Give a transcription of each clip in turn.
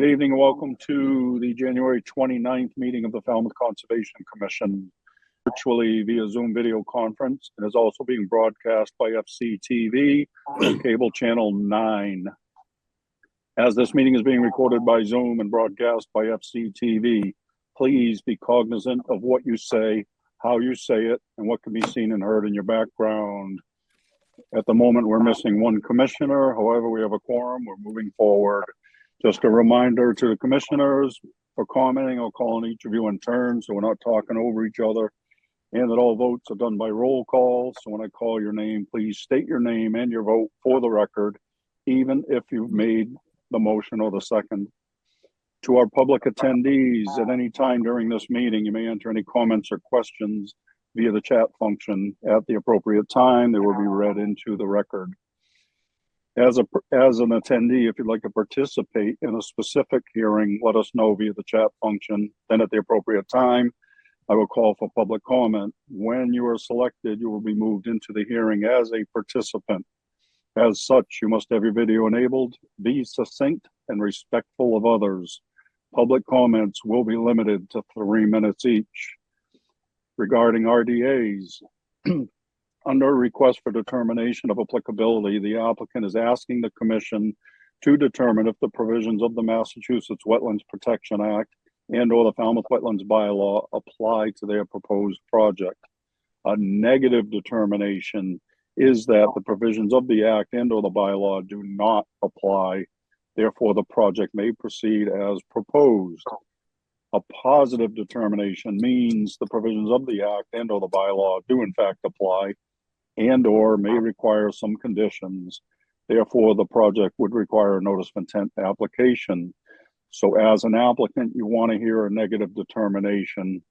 Good evening and welcome to the January 29th meeting of the Falmouth Conservation Commission, virtually via Zoom video conference. It is also being broadcast by FCTV, cable channel 9. As this meeting is being recorded by Zoom and broadcast by FCTV, please be cognizant of what you say, how you say it, and what can be seen and heard in your background. At the moment, we're missing one commissioner. However, we have a quorum. We're moving forward. Just a reminder to the commissioners for commenting, I'll call on each of you in turn so we're not talking over each other, and that all votes are done by roll call. So when I call your name, please state your name and your vote for the record, even if you've made the motion or the second. To our public attendees, at any time during this meeting, you may enter any comments or questions via the chat function. At the appropriate time, they will be read into the record. As an attendee, if you'd like to participate in a specific hearing, let us know via the chat function. Then at the appropriate time, I will call for public comment. When you are selected, you will be moved into the hearing as a participant. As such, you must have your video enabled, be succinct and respectful of others. Public comments will be limited to 3 minutes each. Regarding RDAs, under a request for determination of applicability, the applicant is asking the commission to determine if the provisions of the Massachusetts Wetlands Protection Act and/or the Falmouth Wetlands Bylaw apply to their proposed project. A negative determination is that the provisions of the act and/or the bylaw do not apply. Therefore, the project may proceed as proposed. A positive determination means the provisions of the act and/or the bylaw do in fact apply and/or may require some conditions. Therefore, the project would require a notice of intent application. So as an applicant, you want to hear a negative determination.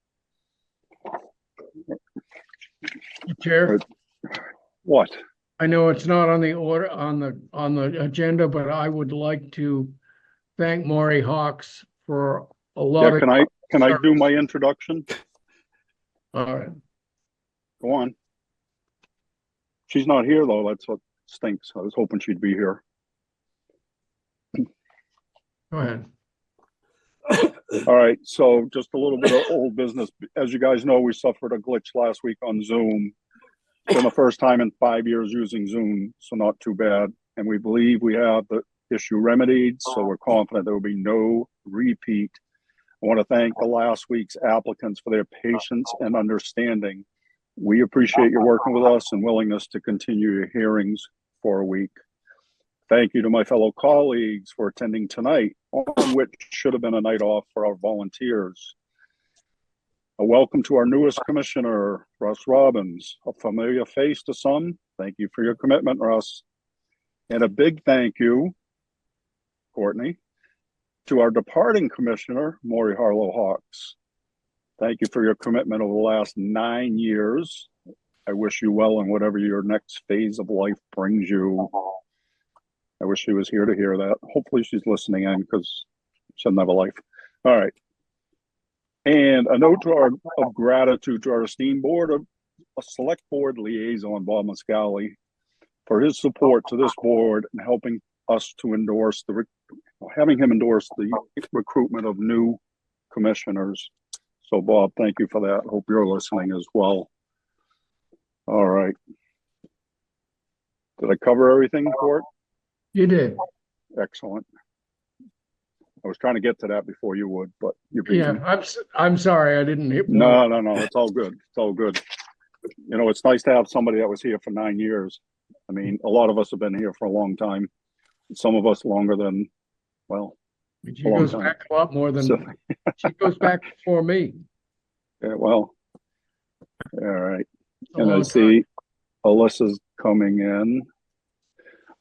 Chair, what? I know it's not on the order on the agenda, but I would like to thank Maury Hawks for a lot of. Can I do my introduction? All right. Go on. She's not here though. That's what stinks. I was hoping she'd be here. Go ahead. All right. So just a little bit of old business. As you guys know, we suffered a glitch last week on Zoom. It's been the first time in 5 years using Zoom, so not too bad. And we believe we have the issue remedied, so we're confident there will be no repeat. I want to thank the last week's applicants for their patience and understanding. We appreciate your working with us and willingness to continue your hearings for a week. Thank you to my fellow colleagues for attending tonight, on which should have been a night off for our volunteers. A welcome to our newest commissioner, Russ Robbins, a familiar face to some. Thank you for your commitment, Russ. And a big thank you, Courtney, to our departing commissioner, Maury Harlow Hawks. Thank you for your commitment over the last 9 years. I wish you well in whatever your next phase of life brings you. I wish she was here to hear that. Hopefully she's listening in because she doesn't have a life. All right. And a note of gratitude to our esteemed board of a select board liaison, Bob Muscali, for his support to this board and helping us to endorse having him endorse the recruitment of new commissioners. So Bob, thank you for that. Hope you're listening as well. All right. Did I cover everything, Court? You did. Excellent. I was trying to get to that before you would, but you're busy. Yeah, I'm sorry I didn't hit. No. It's all good. It's all good. You know, it's nice to have somebody that was here for 9 years. I mean, a lot of us have been here for a long time. Some of us longer than, well, she goes back a lot more than she goes back before me. Yeah, well, all right. And I see Alyssa's coming in.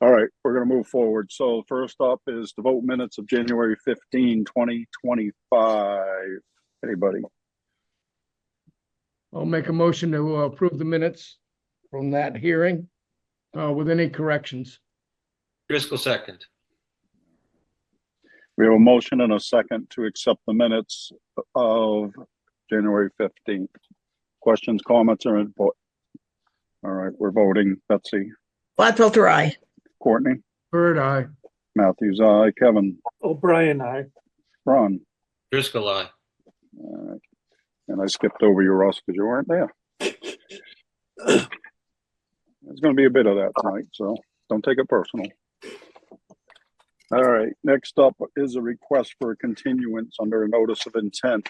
All right, we're going to move forward. So first up is the vote minutes of January 15, 2025. Anybody? I'll make a motion to approve the minutes from that hearing with any corrections. Driscoll second. We have a motion and a second to accept the minutes of January 15th. Questions, comments, or input? All right, we're voting. Betsy? Gladfelter, aye. Courtney? Bird, aye. Matthews, aye. Kevin, O'Brien, aye. Ron. Driscoll, aye. All right. And I skipped over you, Russ, because you weren't there. There's going to be a bit of that tonight, so don't take it personal. All right, next up is a request for a continuance under a notice of intent.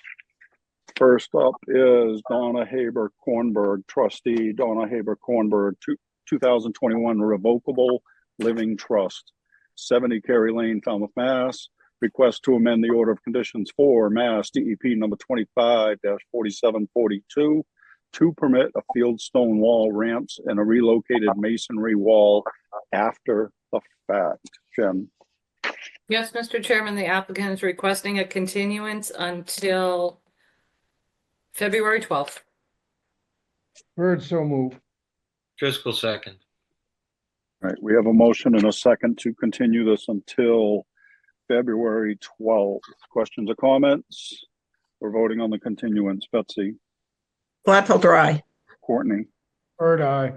First up is Donna Haber Kornberg, trustee Donna Haber Kornberg, 2021 Revocable Living Trust, 70 Cary Lane, Falmouth, Mass. Request to amend the order of conditions for Mass DEP number 25-4742 to permit a field stone wall, ramps, and a relocated masonry wall after the fact. Jen. Yes, Mr. Chairman, the applicant is requesting a continuance until February 12th. Bird, so move. Driscoll, second. All right, we have a motion and a second to continue this until February 12th. Questions or comments? We're voting on the continuance. Betsy, Gladfelter, aye. Courtney, Bird, aye.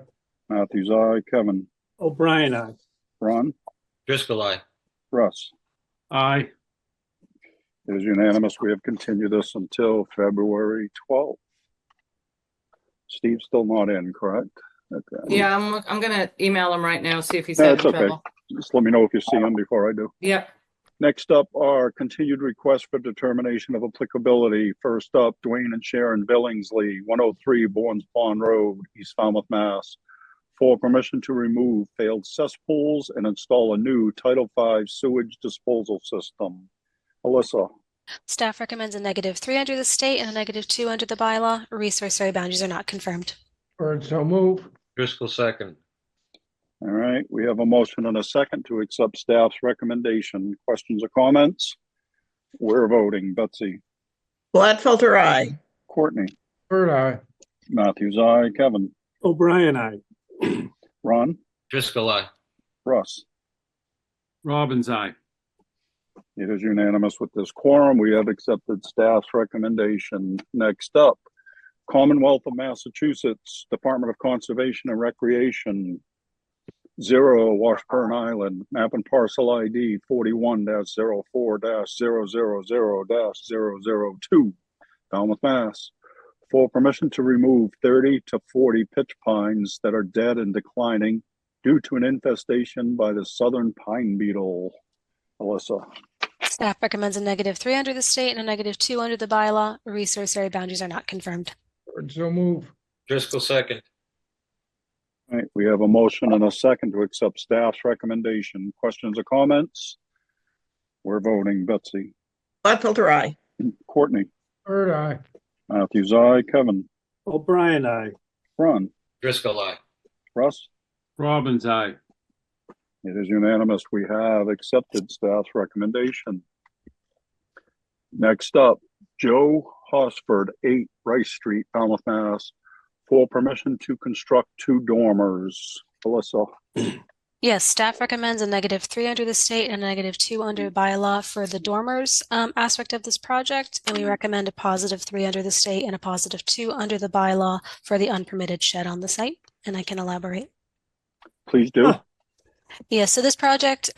Matthews, aye. Kevin, O'Brien, aye. Ron, Driscoll, aye. Russ. Aye. It is unanimous. We have continued this until February 12th. Steve's still not in, correct? Okay. Yeah, I'm gonna email him right now, see if he's No, having it's okay. trouble. Just let me know if you see him before I do. Yep. Next up are continued requests for determination of applicability. First up, Dwayne and Sharon Billingsley, 103 Bournes Pond Road, East Falmouth, Mass. For permission to remove failed cesspools and install a new Title V sewage disposal system. Alyssa, Staff recommends a -3 under the state and a -2 under the bylaw. Resource area boundaries are not confirmed. Bird, so move. Driscoll, second. all right, we have a motion and a second to accept staff's recommendation. Questions or comments? We're voting. Betsy, Gladfelter, aye. Courtney, Bird, aye. Matthews, aye. Kevin, O'Brien, aye. Ron, Driscoll, aye. Russ. Robbins, aye. It is unanimous with this quorum. We have accepted staff's recommendation. Next up, Commonwealth of Massachusetts Department of Conservation and Recreation, 0 Washburn Island, map and parcel ID 41-04-000-002, Falmouth, Mass. For permission to remove 30 to 40 pitch pines that are dead and declining due to an infestation by the southern pine beetle. Alyssa. Staff recommends a -3 under the state and a -2 under the bylaw. Resource area boundaries are not confirmed. Bird, so move. Driscoll, second. All right, we have a motion and a second to accept staff's recommendation. Questions or comments? We're voting. Betsy, Gladfelter, aye. Courtney, Bird, aye. Matthews, aye. Kevin, O'Brien, aye. Ron, Driscoll, aye. Russ. Robbins, aye. It is unanimous. We have accepted staff's recommendation. Next up, Joe Hosford, 8 Rice Street, Falmouth, Mass. For permission to construct 2 dormers. Alyssa. Yes, staff recommends a -3 under the state and a -2 under bylaw for the dormers aspect of this project, and we recommend a +3 under the state and a +2 under the bylaw for the unpermitted shed on the site, and I can elaborate. Please do. Yeah, so this project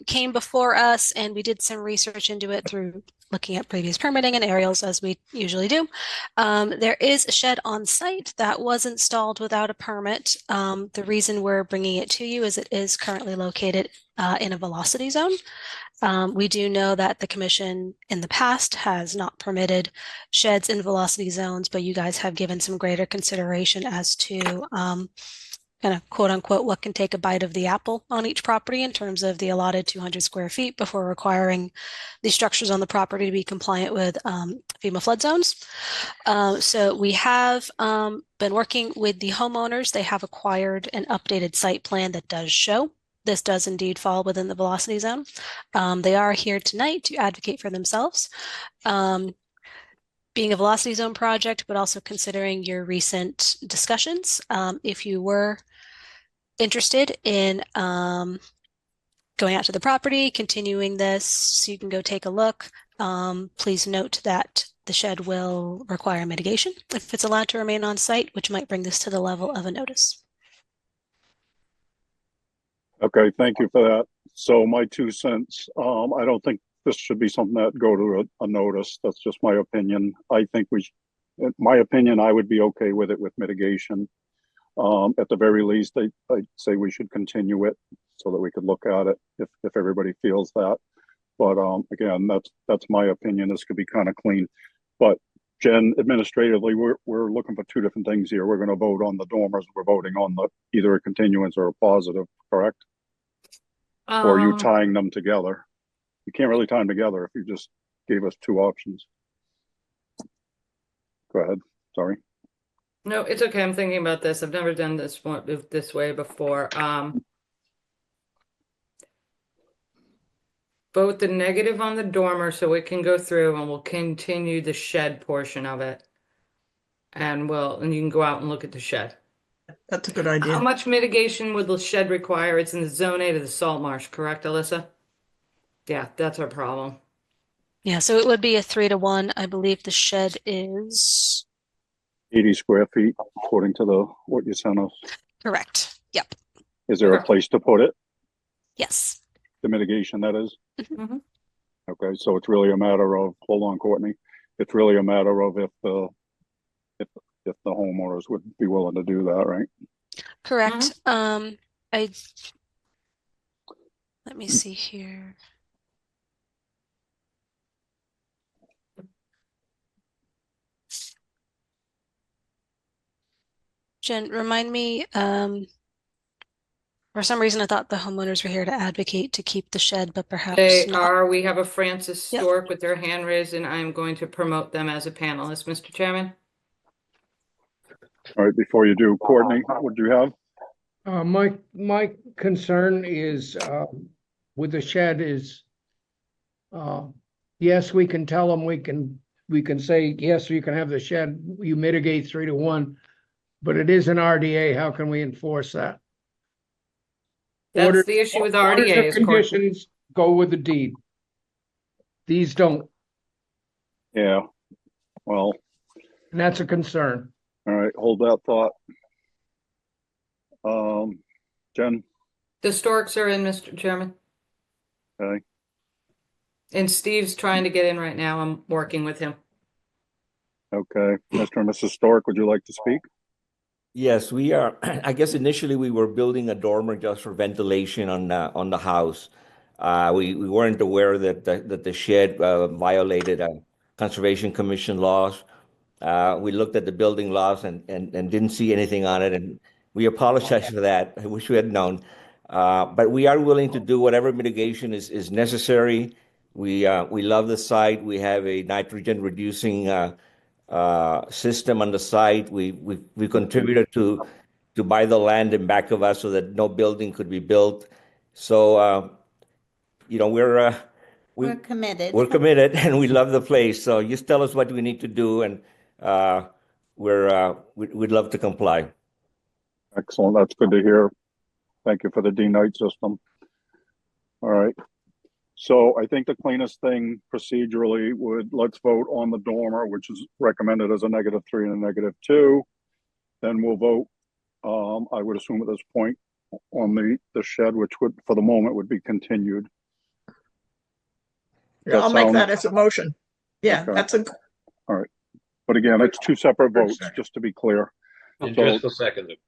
came before us, and we did some research into it through looking at previous permitting and aerials, as we usually do. There is a shed on site that was installed without a permit. The reason we're bringing it to you is it is currently located in a velocity zone. We do know that the commission in the past has not permitted sheds in velocity zones, but you guys have given some greater consideration as to kind of quote unquote what can take a bite of the apple on each property in terms of the allotted 200 square feet before requiring the structures on the property to be compliant with FEMA flood zones. So we have been working with the homeowners. They have acquired an updated site plan that does show this does indeed fall within the velocity zone. They are here tonight to advocate for themselves. Being a velocity zone project, but also considering your recent discussions. If you were interested in going out to the property, continuing this, so you can go take a look, please note that the shed will require mitigation if it's allowed to remain on site, which might bring this to the level of a notice. Okay, thank you for that. So my 2 cents, I don't think this should be something that go to a notice. That's just my opinion. I think in my opinion, I would be okay with it with mitigation. At the very least, I'd say we should continue it so that we could look at it if everybody feels that. But again, that's my opinion. This could be kind of clean. But Jen, administratively, we're looking for two different things here. We're going to vote on the dormers. We're voting on either a continuance or a positive, correct? Or are you tying them together? You can't really tie them together if you just gave us two options. Go ahead. Sorry. No, it's okay. I'm thinking about this. I've never done this way before. Vote the negative on the dormer so it can go through, and we'll continue the shed portion of it. And you can go out and look at the shed. That's a good How idea. much mitigation would the shed require? It's in the zone 8 of the salt marsh, correct, Alyssa? Yeah, that's our problem. Yeah, so it would be a 3-to-1. I believe the shed is 80 square feet, according to what you sent us. correct. Yep. Is there a Okay. place to put it? Yes. The mitigation, that is? Mhm. Okay, so it's really a matter of, hold on, Courtney. It's really a matter of if the homeowners would be willing to do that, right? Correct. Let me see here. Jen, remind me, for some reason I thought the homeowners were here to advocate to keep the shed, but perhaps They not. are. We have a Francis Yep. Stork with their hand raised, and I'm going to promote them as a panelist, Mr. Chairman. All right, before you do, Courtney, what do you have? My concern is, with the shed is, yes, we can tell them, we can say, yes, you can have the shed, you mitigate 3-to-1, but it is an RDA, how can we enforce that? That's the issue with Orders RDA of is court. conditions go with the deed. These don't, Yeah, well, and that's a concern. all right, hold that thought. Jen, The Storks are in, Mr. Chairman. okay, And Steve's trying to get in right now. I'm working with him. okay. Mr. and Mrs. Stork, would you like to speak? Yes, we are. I guess initially we were building a dormer just for ventilation on the house. We weren't aware that the shed violated Conservation Commission laws. We looked at the building laws and didn't see anything on it, and we apologize for that. I wish we had known. But we are willing to do whatever mitigation is necessary. We love the site. We have a nitrogen reducing system on the site. We contributed to buy the land in back of us so that no building could be built. So We're committed. we're committed and we love the place. So just tell us what we need to do, and we'd love to comply. Excellent, that's good to hear. Thank you for the D-Night system. All right. So I think the cleanest thing procedurally let's vote on the dormer, which is recommended as a -3 and a -2. Then we'll vote, I would assume at this point, on the shed, which would, for the moment, would be continued. Yeah, I'll make sound- that as a motion. Yeah, Okay. that's a, But again, it's two separate votes, just to be clear. And So- Driscoll seconded.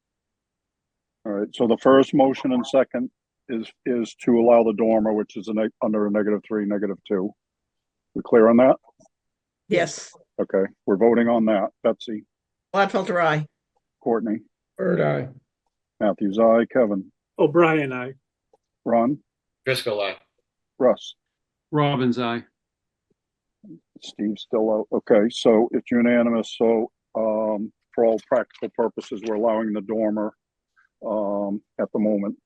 All right, so the first motion and second is to allow the dormer, which is under a -3, -2. We clear on that? yes. Okay, we're voting on that. Betsy, Gladfelter, aye. Courtney, Bird eye. Matthews, aye. Kevin, O'Brien, aye. Ron, Driscoll, aye. Russ, Robbins, aye. Steve's still out. Okay, so it's unanimous. So, for all practical purposes, we're allowing the dormer, at the moment.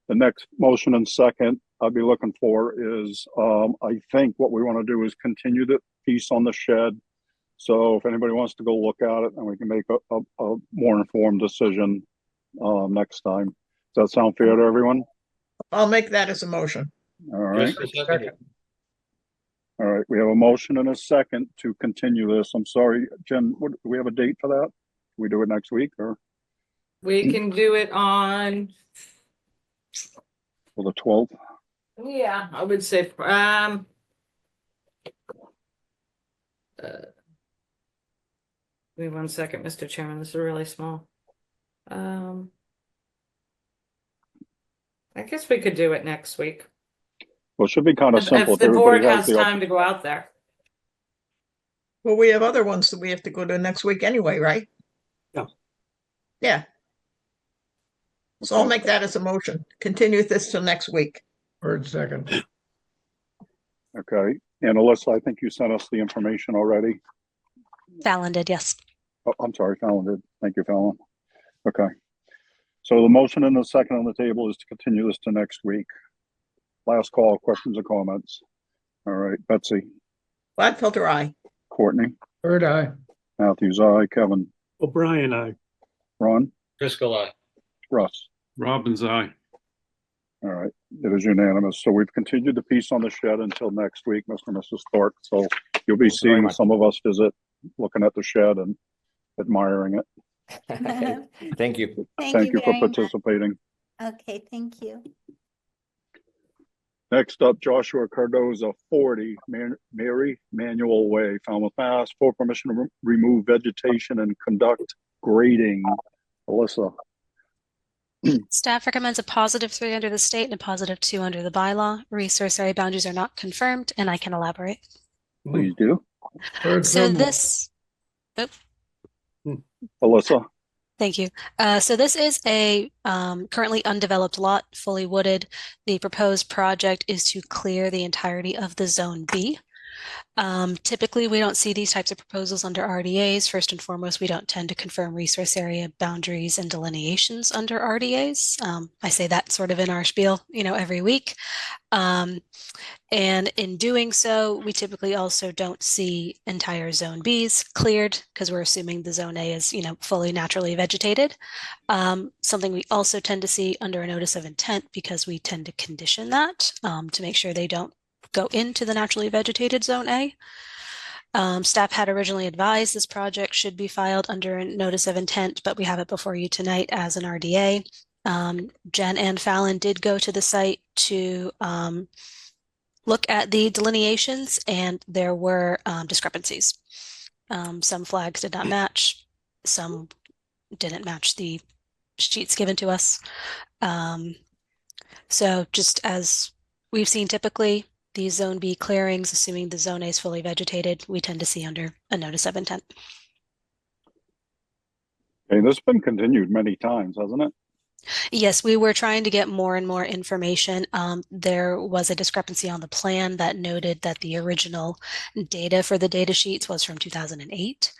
The next motion and second I'll be looking for is, I think what we want to do is continue the piece on the shed. So if anybody wants to go look at it, and we can make a more informed decision, next time. Does that sound fair to everyone? I'll make that as a motion. All right. Driscoll seconded. All right, we have a motion and a second to continue this. I'm sorry, Jen, do we have a date for that? We do it next week or We can do it on the 12th? Yeah, I would say, give me 1 second, Mr. Chairman, this is really small. I guess we could do it next week. Well, it should be kind of simple If if the board everybody has has the, time to go out there. Well, we have other ones that we have to go to next week anyway, right? Yeah. Yeah. So I'll make that as a motion. Continue this till next week. Bird second. okay. And Alyssa, I think you sent us the information already. Fallon did, yes. Oh, I'm sorry, Fallon did. Thank you, Fallon. Okay. So the motion and the second on the table is to continue this to next week. Last call, questions or comments? All right, Betsy, Gladfelter, aye. Courtney, Bird eye. Matthews, aye, Kevin, O'Brien, aye. Ron, Driscoll, aye. Russ. Robbins, aye. All right, it is unanimous. So we've continued the piece on the shed until next week, Mr. and Mrs. Thorpe. So you'll be Thank you very seeing much. some of us visit, looking at the shed and admiring it. Thank you. Thank you for very much. participating. Okay, thank you. Next up, Joshua Cardoza, 40 Mary Manual Way, Falmouth, Mass. For permission to remove vegetation and conduct grading. Alyssa, Staff recommends a +3 under the state and a +2 under the bylaw. Resource area boundaries are not confirmed, and I can elaborate. please do. Bird So moved. this, Alyssa, thank you. So this is a currently undeveloped lot, fully wooded. The proposed project is to clear the entirety of the Zone B. Typically, we don't see these types of proposals under RDAs. First and foremost, we don't tend to confirm resource area boundaries and delineations under RDAs. I say that sort of in our spiel, every week. And in doing so, we typically also don't see entire Zone Bs cleared because we're assuming the Zone A is, fully naturally vegetated. Something we also tend to see under a notice of intent because we tend to condition that to make sure they don't go into the naturally vegetated Zone A. Staff had originally advised this project should be filed under a notice of intent, but we have it before you tonight as an RDA. Jen and Fallon did go to the site to look at the delineations, and there were discrepancies. Some flags did not match, some didn't match the sheets given to us. So just as we've seen typically, these Zone B clearings, assuming the Zone A is fully vegetated, we tend to see under a notice of intent. okay, this has been continued many times, hasn't it? Yes, we were trying to get more and more information. There was a discrepancy on the plan that noted that the original data for the data sheets was from 2008.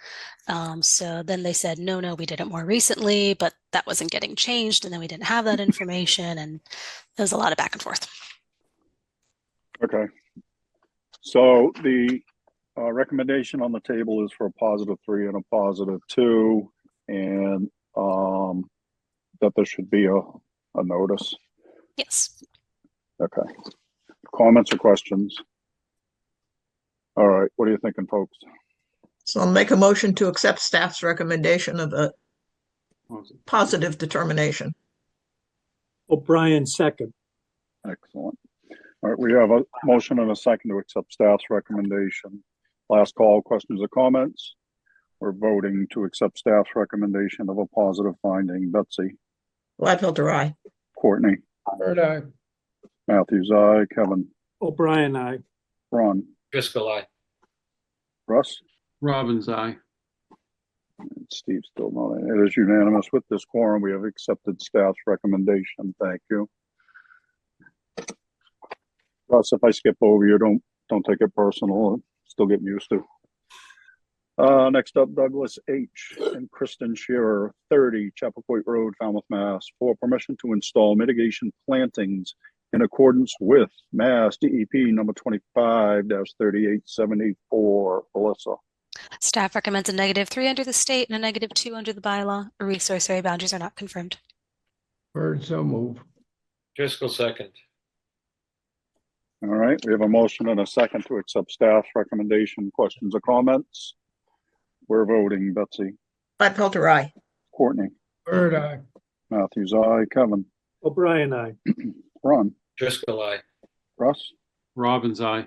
So then they said, no, we did it more recently, but that wasn't getting changed. And then we didn't have that information, and there was a lot of back and forth. Okay. So the recommendation on the table is for a +3 and a +2, and that there should be a notice. Yes. Okay. Comments or questions? All right. What are you thinking, folks? So I'll make a motion to accept staff's recommendation of a positive determination. O'Brien, second. Excellent. All right. We have a motion and a second to accept staff's recommendation. Last call, questions or comments? We're voting to accept staff's recommendation of a positive finding. Betsy, Gladfelter, aye. Courtney, Bird eye. Matthews, aye. Kevin, O'Brien, aye. Ron, Driscoll, aye. Russ, Robbins, aye. and Steve still not in. It is unanimous. With this quorum, we have accepted staff's recommendation. Thank you. Russ, if I skip over you, don't take it personal. I'm still getting used to. Next up, Douglas H. and Kristen Shearer, 30 Chappaquoit Road, Falmouth, Mass. For permission to install mitigation plantings in accordance with Mass DEP number 25-3874. Alyssa, Staff recommends a -3 under the state and a -2 under the bylaw. Resource area boundaries are not confirmed. Bird so move. Driscoll, second. all right. We have a motion and a second to accept staff's recommendation. Questions or comments? We're voting. Betsy, Gladfelter, aye. Courtney, Bird eye. Matthews, aye. Kevin, O'Brien, aye. Ron, Driscoll, aye. Russ? Robbins, aye.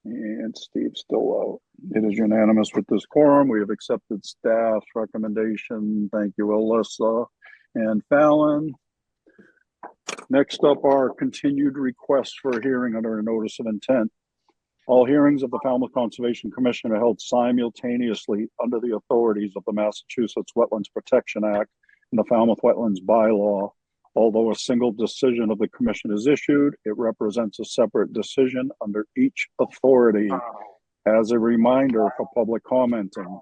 And Steve's still out. It is unanimous with this quorum. We have accepted staff's recommendation. Thank you, Alyssa and Fallon. Next up are continued requests for a hearing under a notice of intent. All hearings of the Falmouth Conservation Commission are held simultaneously under the authorities of the Massachusetts Wetlands Protection Act and the Falmouth Wetlands Bylaw. Although a single decision of the commission is issued, it represents a separate decision under each authority. As a reminder for public commenting,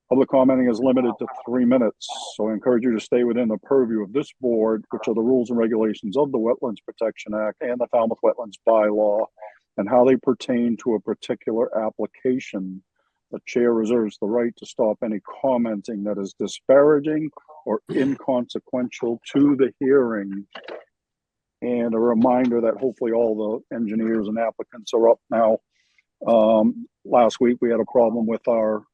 public commenting is limited to 3 minutes, so I encourage you to stay within the purview of this board, which are the rules and regulations of the Wetlands Protection Act and the Falmouth Wetlands Bylaw, and how they pertain to a particular application. The chair reserves the right to stop any commenting that is disparaging or inconsequential to the hearing. And a reminder that hopefully all the engineers and applicants are up now. Last week we had a problem with our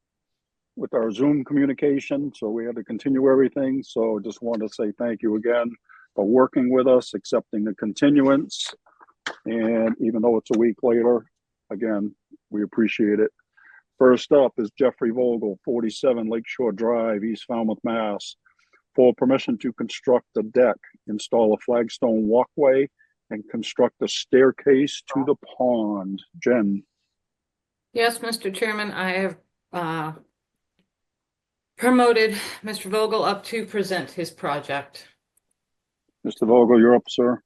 Zoom communication, so we had to continue everything. So just want to say thank you again for working with us, accepting the continuance. And even though it's a week later, again, we appreciate it. First up is Jeffrey Vogel, 47 Lakeshore Drive, East Falmouth, Mass, for permission to construct a deck, install a flagstone walkway, and construct a staircase to the pond. Jen. Yes, Mr. Chairman, I have promoted Mr. Vogel up to present his project. Mr. Vogel, you're up, sir.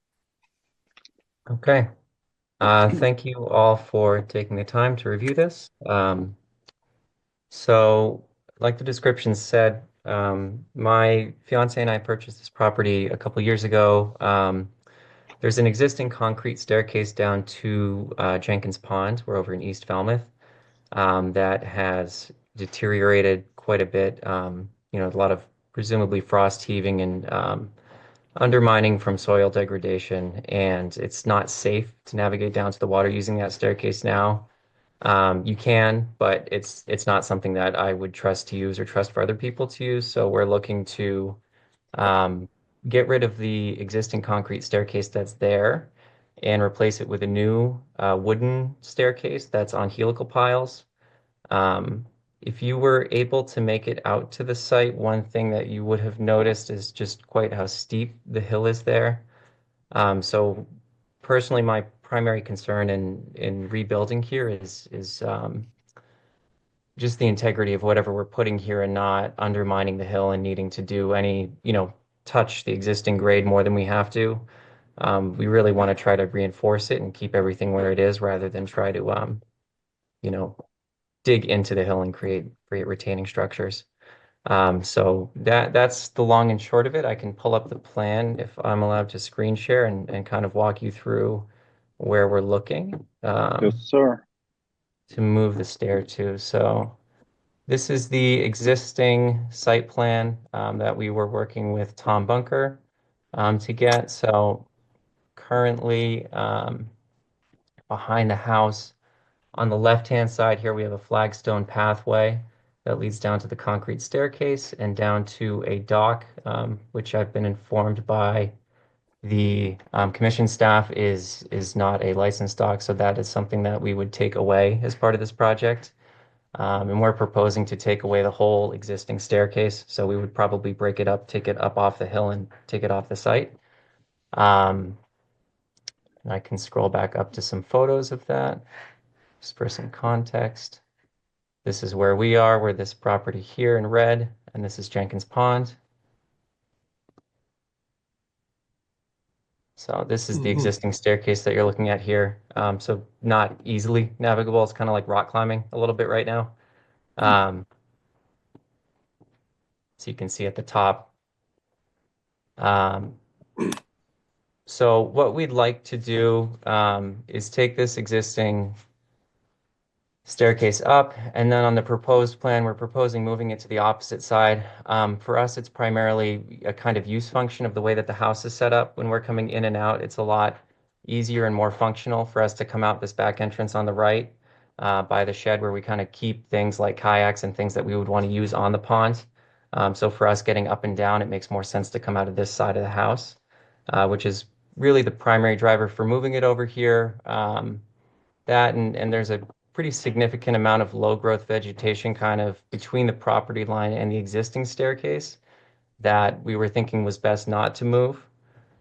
Okay. Thank you all for taking the time to review this. So, like the description said, my fiance and I purchased this property a couple years ago. There's an existing concrete staircase down to Jenkins Pond. We're over in East Falmouth. That has deteriorated quite a bit. You know, a lot of presumably frost heaving and undermining from soil degradation, and it's not safe to navigate down to the water using that staircase now. You can, but it's not something that I would trust to use or trust for other people to use. So we're looking to get rid of the existing concrete staircase that's there and replace it with a new wooden staircase that's on helical piles. If you were able to make it out to the site, one thing that you would have noticed is just quite how steep the hill is there. So personally, my primary concern in rebuilding here is just the integrity of whatever we're putting here and not undermining the hill and needing to do any, touch the existing grade more than we have to. We really want to try to reinforce it and keep everything where it is rather than try to, dig into the hill and create retaining structures. So that's the long and short of it. I can pull up the plan if I'm allowed to screen share and kind of walk you through where we're looking. Yes, sir. To move the stair to. So this is the existing site plan that we were working with Tom Bunker to get. So currently behind the house, on the left-hand side here, we have a flagstone pathway that leads down to the concrete staircase and down to a dock, which I've been informed by the commission staff is not a licensed dock, so that is something that we would take away as part of this project. And we're proposing to take away the whole existing staircase, so we would probably break it up, take it up off the hill and take it off the site. And I can scroll back up to some photos of that. Just for some context, this is where we are. We're this property here in red, and this is Jenkins Pond. So this is the existing staircase that you're looking at here. So not easily navigable. It's kind of like rock climbing a little bit right now. So you can see at the top. So what we'd like to do is take this existing staircase up, and then on the proposed plan, we're proposing moving it to the opposite side. For us, it's primarily a kind of use function of the way that the house is set up. When we're coming in and out, it's a lot easier and more functional for us to come out this back entrance on the right by the shed, where we kind of keep things like kayaks and things that we would want to use on the pond. So for us getting up and down, it makes more sense to come out of this side of the house, which is really the primary driver for moving it over here. That and there's a pretty significant amount of low growth vegetation kind of between the property line and the existing staircase that we were thinking was best not to move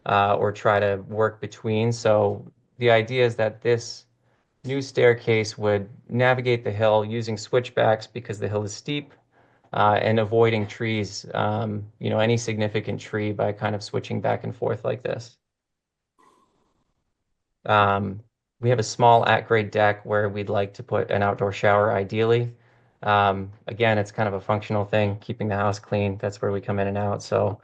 or try to work between. So the idea is that this new staircase would navigate the hill using switchbacks because the hill is steep and avoiding trees, any significant tree by kind of switching back and forth like this. We have a small at-grade deck where we'd like to put an outdoor shower ideally. Again, it's kind of a functional thing, keeping the house clean. That's where we come in and out. So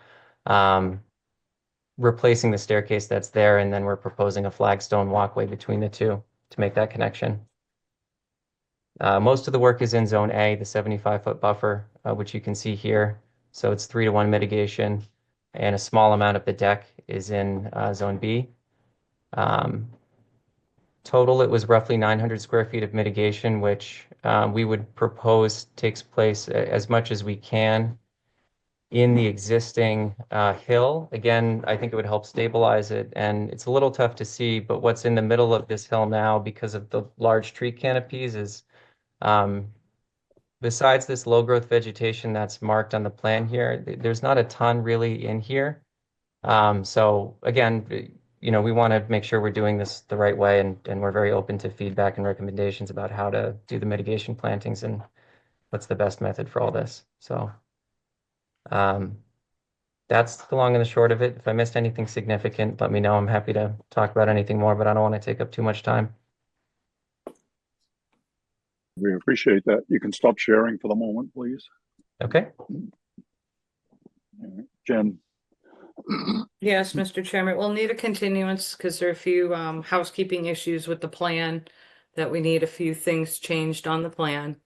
replacing the staircase that's there, and then we're proposing a flagstone walkway between the two to make that connection. Most of the work is in Zone A, the 75-foot buffer, which you can see here. So it's 3-to-1 mitigation, and a small amount of the deck is in Zone B. Total, it was roughly 900 square feet of mitigation, which we would propose takes place as much as we can in the existing hill. Again, I think it would help stabilize it, and it's a little tough to see, but what's in the middle of this hill now, because of the large tree canopies, is besides this low growth vegetation that's marked on the plan here, there's not a ton really in here. So again, we want to make sure we're doing this the right way, and we're very open to feedback and recommendations about how to do the mitigation plantings and what's the best method for all this. So that's the long and the short of it. If I missed anything significant, let me know. I'm happy to talk about anything more, but I don't want to take up too much time. We appreciate that. You can stop sharing for the moment, please. Okay. Jen. Yes, Mr. Chairman, we'll need a continuance because there are a few housekeeping issues with the plan that we need a few things changed on the plan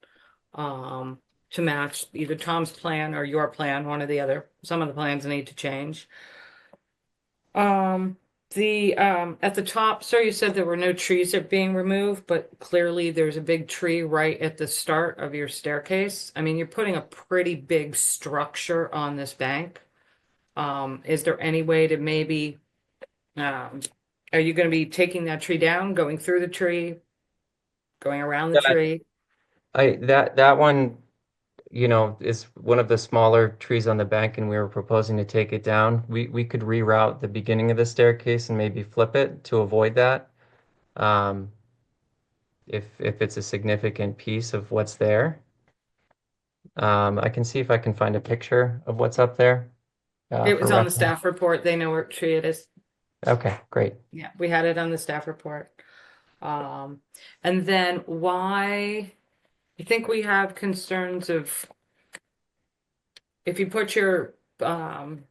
to match either Tom's plan or your plan, one or the other. Some of the plans need to change. At the top, sir, you said there were no trees that are being removed, but clearly there's a big tree right at the start of your staircase. I mean, you're putting a pretty big structure on this bank. Is there any way to maybe, are you going to be taking that tree down, going through the tree, going around the tree? That one, is one of the smaller trees on the bank, and we were proposing to take it down. We could reroute the beginning of the staircase and maybe flip it to avoid that. If it's a significant piece of what's there. I can see if I can find a picture of what's up there. It was for on the reference. staff report. They know what tree it is. Okay, great. Yeah, we had it on the staff report. And then why, I think we have concerns of if you put your plan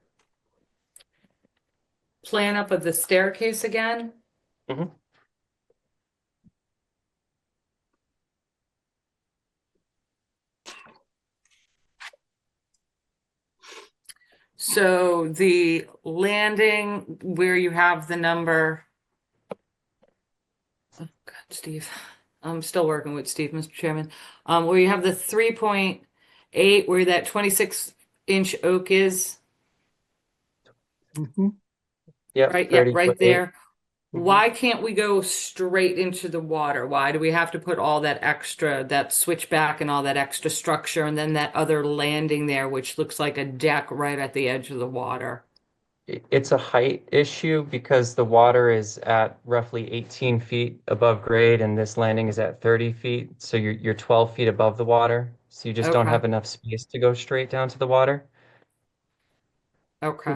up of the staircase again. Mhm. So the landing where you have the number, oh God, Steve, I'm still working with Steve, Mr. Chairman. Where you have the 3.8, where that 26-inch oak is, Yep, right? Yeah, right 30.8. there. Why can't we go straight into the water? Why do we have to put all that extra, that switchback and all that extra structure, and then that other landing there, which looks like a deck right at the edge of the water? It's a height issue because the water is at roughly 18 feet above grade, and this landing is at 30 feet. So you're 12 feet above the water. So you just don't Okay. have enough space to go straight down to the water. Okay.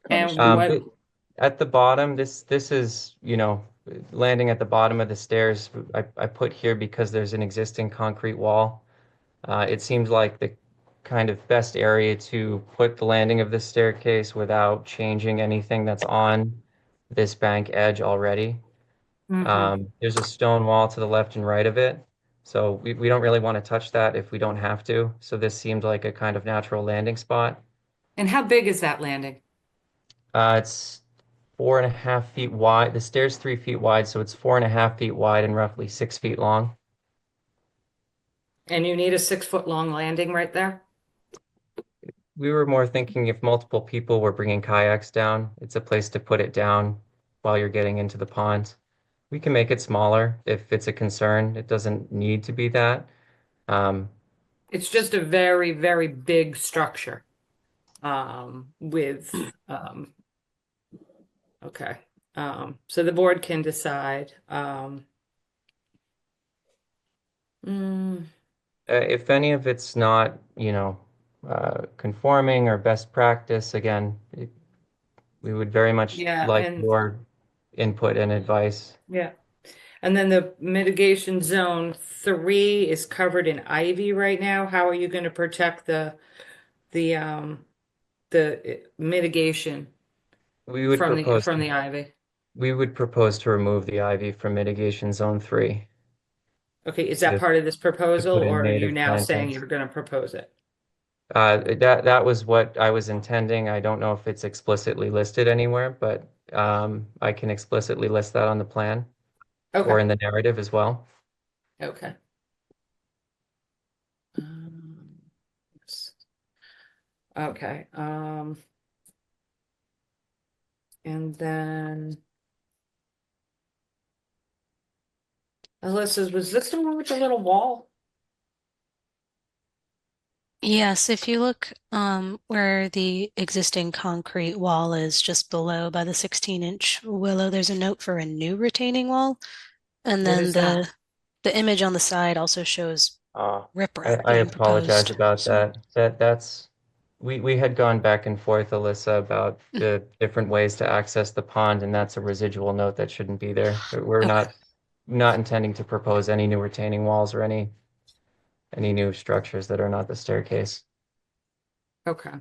And what, But at the bottom, this is, landing at the bottom of the stairs. I put here because there's an existing concrete wall. It seems like the kind of best area to put the landing of this staircase without changing anything that's on this bank edge already. There's a stone wall to the left and right of it. So we don't really want to touch that if we don't have to. So this seemed like a kind of natural landing spot. and how big is that landing? It's 4.5 feet wide. The stair's 3 feet wide, so it's 4.5 feet wide and roughly 6 feet long. And you need a 6-foot long landing right there? We were more thinking if multiple people were bringing kayaks down, it's a place to put it down while you're getting into the pond. We can make it smaller if it's a concern. It doesn't need to be that. It's just a very, very big structure. With, okay. So the board can decide. If any of it's not, conforming or best practice, again, we would very much Yeah, like and your input and advice. yeah. And then the mitigation zone 3 is covered in ivy right now. How are you going to protect the mitigation We would from propose the ivy? we would propose to remove the ivy from mitigation zone 3 Okay, is that to, part of this proposal, put in or are you native now saying plantings. you're going to propose it? That was what I was intending. I don't know if it's explicitly listed anywhere, but I can explicitly list that on the plan or Okay, in the narrative as well. okay. Yes. Okay, and then Alyssa, was this the one with the little wall? Yes, if you look where the existing concrete wall is just below by the 16-inch willow, there's a note for a new retaining wall. And What then is that? the image on the side also shows riprap I being apologize proposed. about So that. We had gone back and forth, Alyssa, about the different ways to access the pond, and that's a residual note that shouldn't be there. We're okay. not intending to propose any new retaining walls or any new structures that are not the staircase. Okay.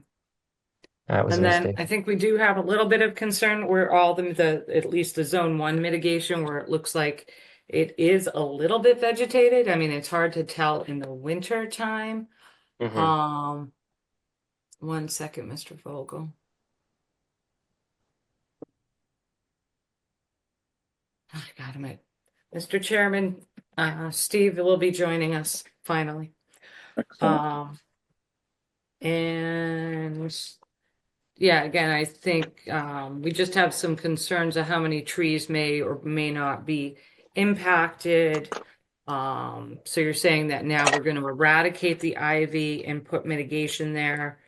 That was a And then mistake. I think we do have a little bit of concern where all the at least the zone 1 mitigation, where it looks like it is a little bit vegetated. I mean, it's hard to tell in the winter time. Mhm. 1 second, Mr. Vogel. Oh, I got him. Mr. Chairman, Steve will be joining us finally. Excellent. And yeah, again, I think we just have some concerns of how many trees may or may not be impacted. So you're saying that now we're going to eradicate the ivy and put mitigation there.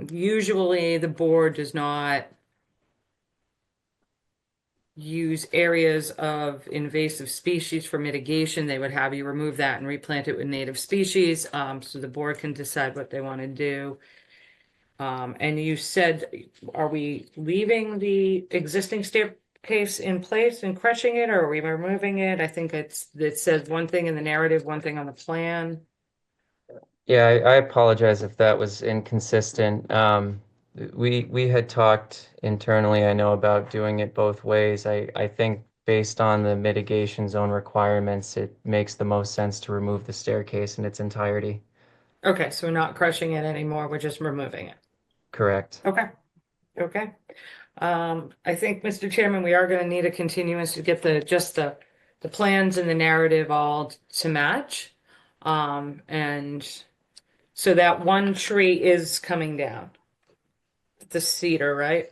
Usually the board does not use areas of invasive species for mitigation. They would have you remove that and replant it with native species, so the board can decide what they want to do. And you said, are we leaving the existing staircase in place and crushing it, or are we removing it? I think it says one thing in the narrative, one thing on the plan. Yeah, I apologize if that was inconsistent. We had talked internally, I know, about doing it both ways. I think based on the mitigation zone requirements, it makes the most sense to remove the staircase in its entirety. Okay, so we're not crushing it anymore, we're just removing it. Correct. Okay, okay. I think, Mr. Chairman, we are gonna need a continuance to get the plans and the narrative all to match. And so that one tree is coming down. The cedar, right?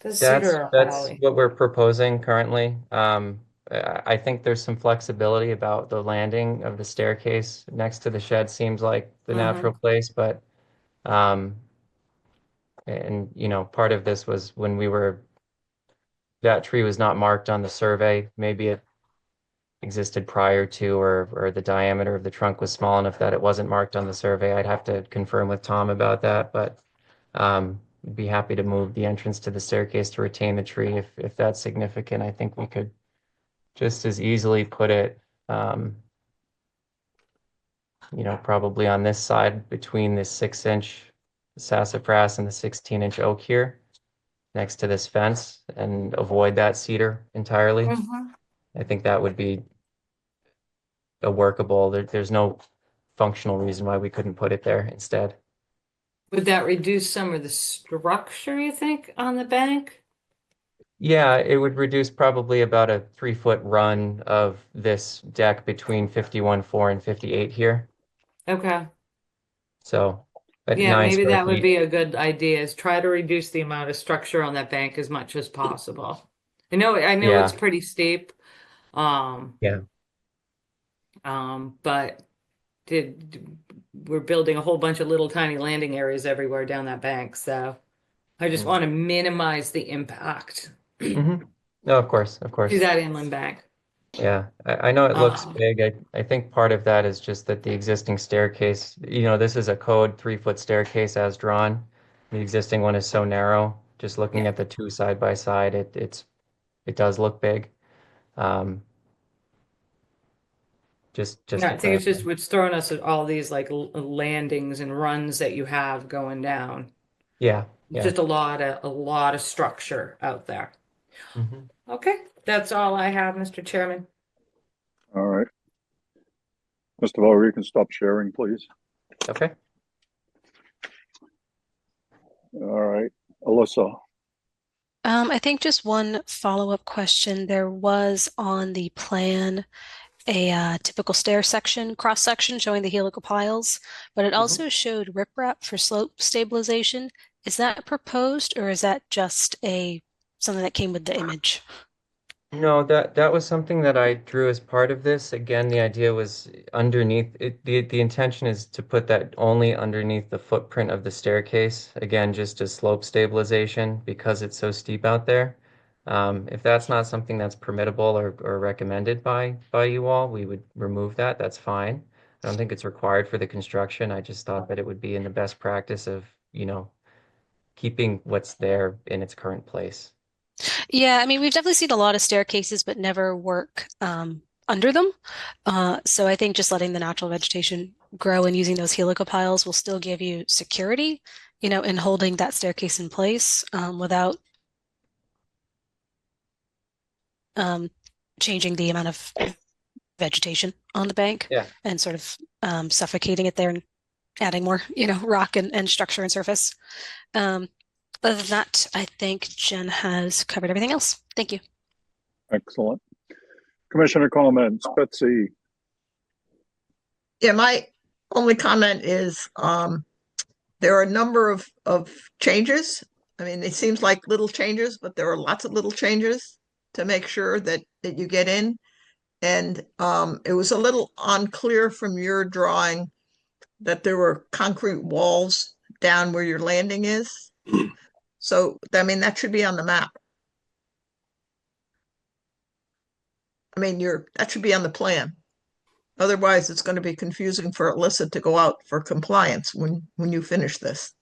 The cedar or That's holly? what we're proposing currently. I think there's some flexibility about the landing of the staircase next to the shed seems like the natural place, but part of this was when that tree was not marked on the survey. Maybe it existed prior to, or the diameter of the trunk was small enough that it wasn't marked on the survey. I'd have to confirm with Tom about that, but be happy to move the entrance to the staircase to retain the tree if that's significant. I think we could just as easily put it, probably on this side between the 6-inch sassafras and the 16-inch oak here, next to this fence, and avoid that cedar entirely. I think that would be a workable. There's no functional reason why we couldn't put it there instead. Would that reduce some of the structure, you think, on the bank? Yeah, it would reduce probably about a 3-foot run of this deck between 51.4 and 58 here. Okay. So, at Yeah, 9 maybe square that would feet. be a good idea, is try to reduce the amount of structure on that bank as much as possible. I know it's Yeah, pretty steep. yeah. But we're building a whole bunch of little tiny landing areas everywhere down that bank, so I just Mm. want to minimize the impact Mm-hmm. No, of course, of to course. that inland bank. Yeah, I know it looks Um, big. I think part of that is just that the existing staircase, this is a code 3-foot staircase as drawn. The existing one is so narrow. Just looking Yeah. at the two side by side, it does look big. Um, just No, to I think it's clarify. just what's throwing us at all these like landings and runs that you have going down. Yeah, yeah. Just a lot of structure out there. Hmm. Okay, that's all I have, Mr. Chairman. All right. Mr. Valerie, you can stop sharing, please. Okay. All right. Alyssa. I think just one follow-up question. There was on the plan a typical stair section, cross section showing the helical piles, but it also showed riprap for slope stabilization. Is that proposed, or is that just something that came with the image? No, that was something that I drew as part of this. Again, the idea was underneath it, the intention is to put that only underneath the footprint of the staircase. Again, just as slope stabilization because it's so steep out there. If that's not something that's permittable or recommended by you all, we would remove that. That's fine. I don't think it's required for the construction. I just thought that it would be in the best practice of, keeping what's there in its current place. Yeah, I mean, we've definitely seen a lot of staircases, but never work under them. So I think just letting the natural vegetation grow and using those helical piles will still give you security, in holding that staircase in place without changing the amount of vegetation on the bank Yeah. and sort of suffocating it there and adding more, rock and structure and surface. Other than that, I think Jen has covered everything else. Thank you. Excellent. Commissioner comments. Betsy. Yeah, my only comment is there are a number of changes. I mean, it seems like little changes, but there are lots of little changes to make sure that you get in. And it was a little unclear from your drawing that there were concrete walls down where your landing is. So, I mean, that should be on the map. I mean, that should be on the plan. Otherwise, it's going to be confusing for Alyssa to go out for compliance when you finish this.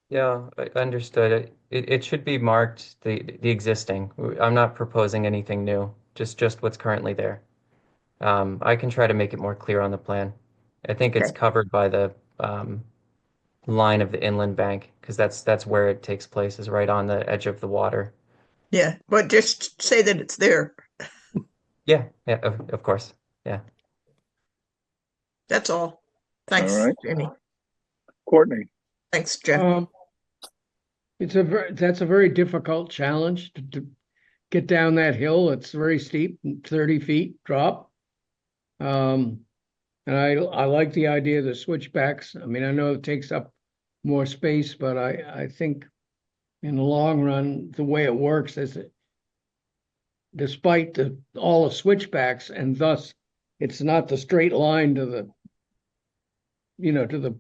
Yeah, I understood. It should be marked the existing. I'm not proposing anything new, just what's currently there. I can try to make it more clear on the plan. I think it's Okay. covered by the line of the inland bank because that's where it takes place, is right on the edge of the water. Yeah, but just say that it's there. Yeah, of course. Yeah. That's all. Thanks, All right. Jamie. Courtney. Thanks, Jeff. That's a very difficult challenge to get down that hill. It's very steep, 30 feet drop. And I like the idea of the switchbacks. I mean, I know it takes up more space, but I think in the long run, the way it works is that despite all the switchbacks, and thus it's not the straight line to the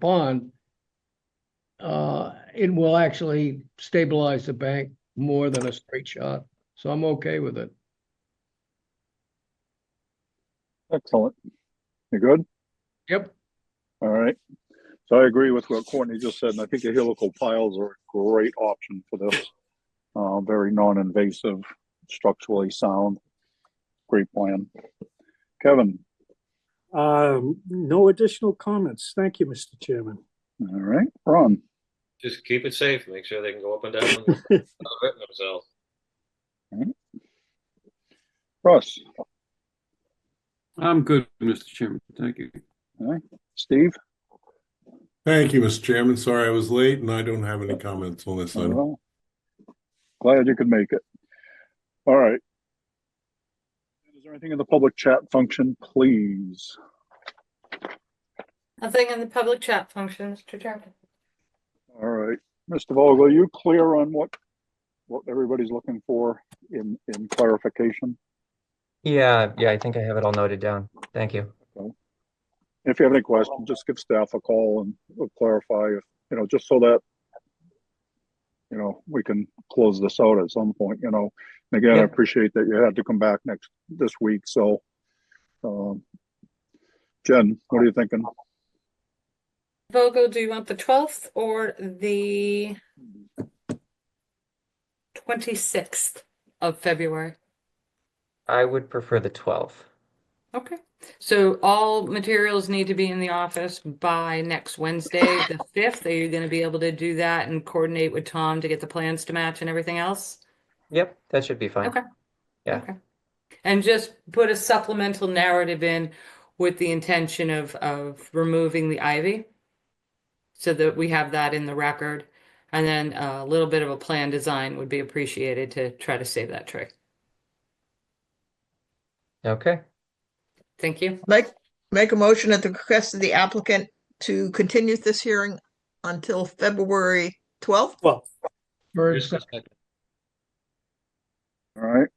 pond, it will actually stabilize the bank more than a straight shot. So I'm okay with it. Excellent. You good? Yep. All right. So I agree with what Courtney just said, and I think the helical piles are a great option for this. Very non-invasive, structurally sound. Great plan. Kevin. No additional comments. Thank you, Mr. Chairman. All right. Ron. Just keep it safe. Make sure they can go up and down and not hurt themselves. All right. Russ. I'm good, Mr. Chairman. Thank you. All right. Steve. Thank you, Mr. Chairman. Sorry I was late and I don't have any comments on this item. Glad you could make it. All right. Is there anything in the public chat function, please? Nothing in the public chat function, Mr. Chairman. All right, Mr. Vogel, are you clear on what everybody's looking for in clarification? Yeah, I think I have it all noted down. Thank you. Okay. If you have any questions, just give staff a call and we'll clarify if, just so that, we can close this out at some point, And again, I Yeah. appreciate that you had to come back this week. So, Jen, what are you thinking? Vogel, do you want the 12th or the 26th of February? I would prefer the 12th. Okay. So all materials need to be in the office by next Wednesday, the 5th. Are you going to be able to do that and coordinate with Tom to get the plans to match and everything else? Yep, that should be fine. Okay. Yeah. Okay. And just put a supplemental narrative in with the intention of removing the ivy so that we have that in the record. And then a little bit of a plan design would be appreciated to try to save that tree. Okay. Thank you. Make a motion at the request of the applicant to continue this hearing until February 12th. Well, Bird Just a second. All right.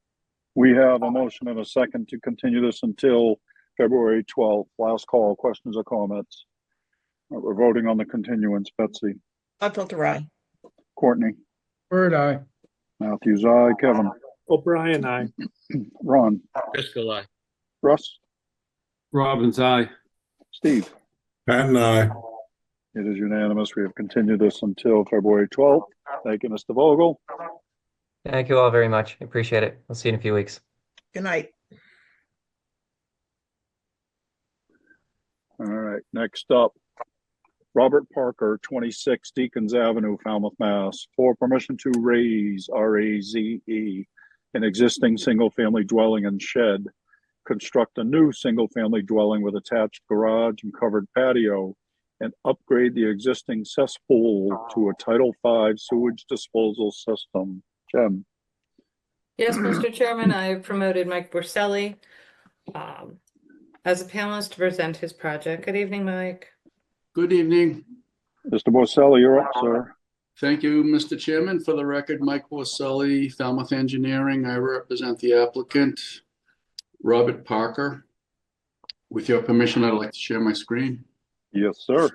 We have a motion and a second to continue this until February 12th. Last call, questions or comments? We're voting on the continuance. Betsy, Upfilter, aye. Courtney, Bird eye. Matthews, aye. Kevin, O'Brien, aye. Ron, Driscoll, aye. Russ, Robbins, aye. Steve. Pat and I. It is unanimous. We have continued this until February 12th. Thank you, Mr. Vogel. Thank you all very much. I appreciate it. We'll see you in a few weeks. Good night. All right, next up, Robert Parker, 26 Deacons Avenue, Falmouth, Mass. For permission to raise, RAZE, an existing single-family dwelling and shed, construct a new single-family dwelling with attached garage and covered patio, and upgrade the existing cesspool to a Title V sewage disposal system. Jen. Yes, Mr. Chairman, I promoted Mike Borselli as a panelist to present his project. Good evening, Mike. Good evening. Mr. Borselli, you're up, sir. Thank you, Mr. Chairman. For the record, Mike Borselli, Falmouth Engineering. I represent the applicant, Robert Parker. With your permission, I'd like to share my screen. Yes, sir.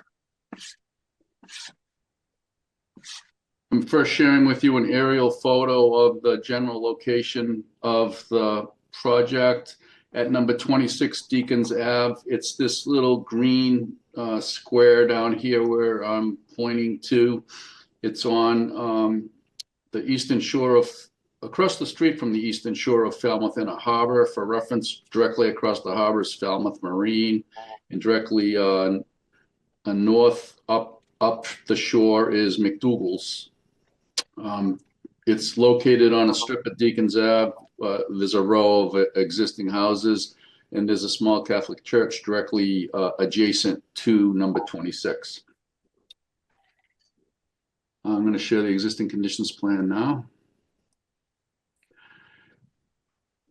I'm first sharing with you an aerial photo of the general location of the project at number 26 Deacons Ave. It's this little green square down here where I'm pointing to. It's on the eastern shore of, across the street from the eastern shore of Falmouth Inner Harbor. For reference, directly across the harbor is Falmouth Marine, and directly north up the shore is McDougal's. It's located on a strip of Deacons Ave. There's a row of existing houses, and there's a small Catholic church directly adjacent to number 26. I'm going to share the existing conditions plan now.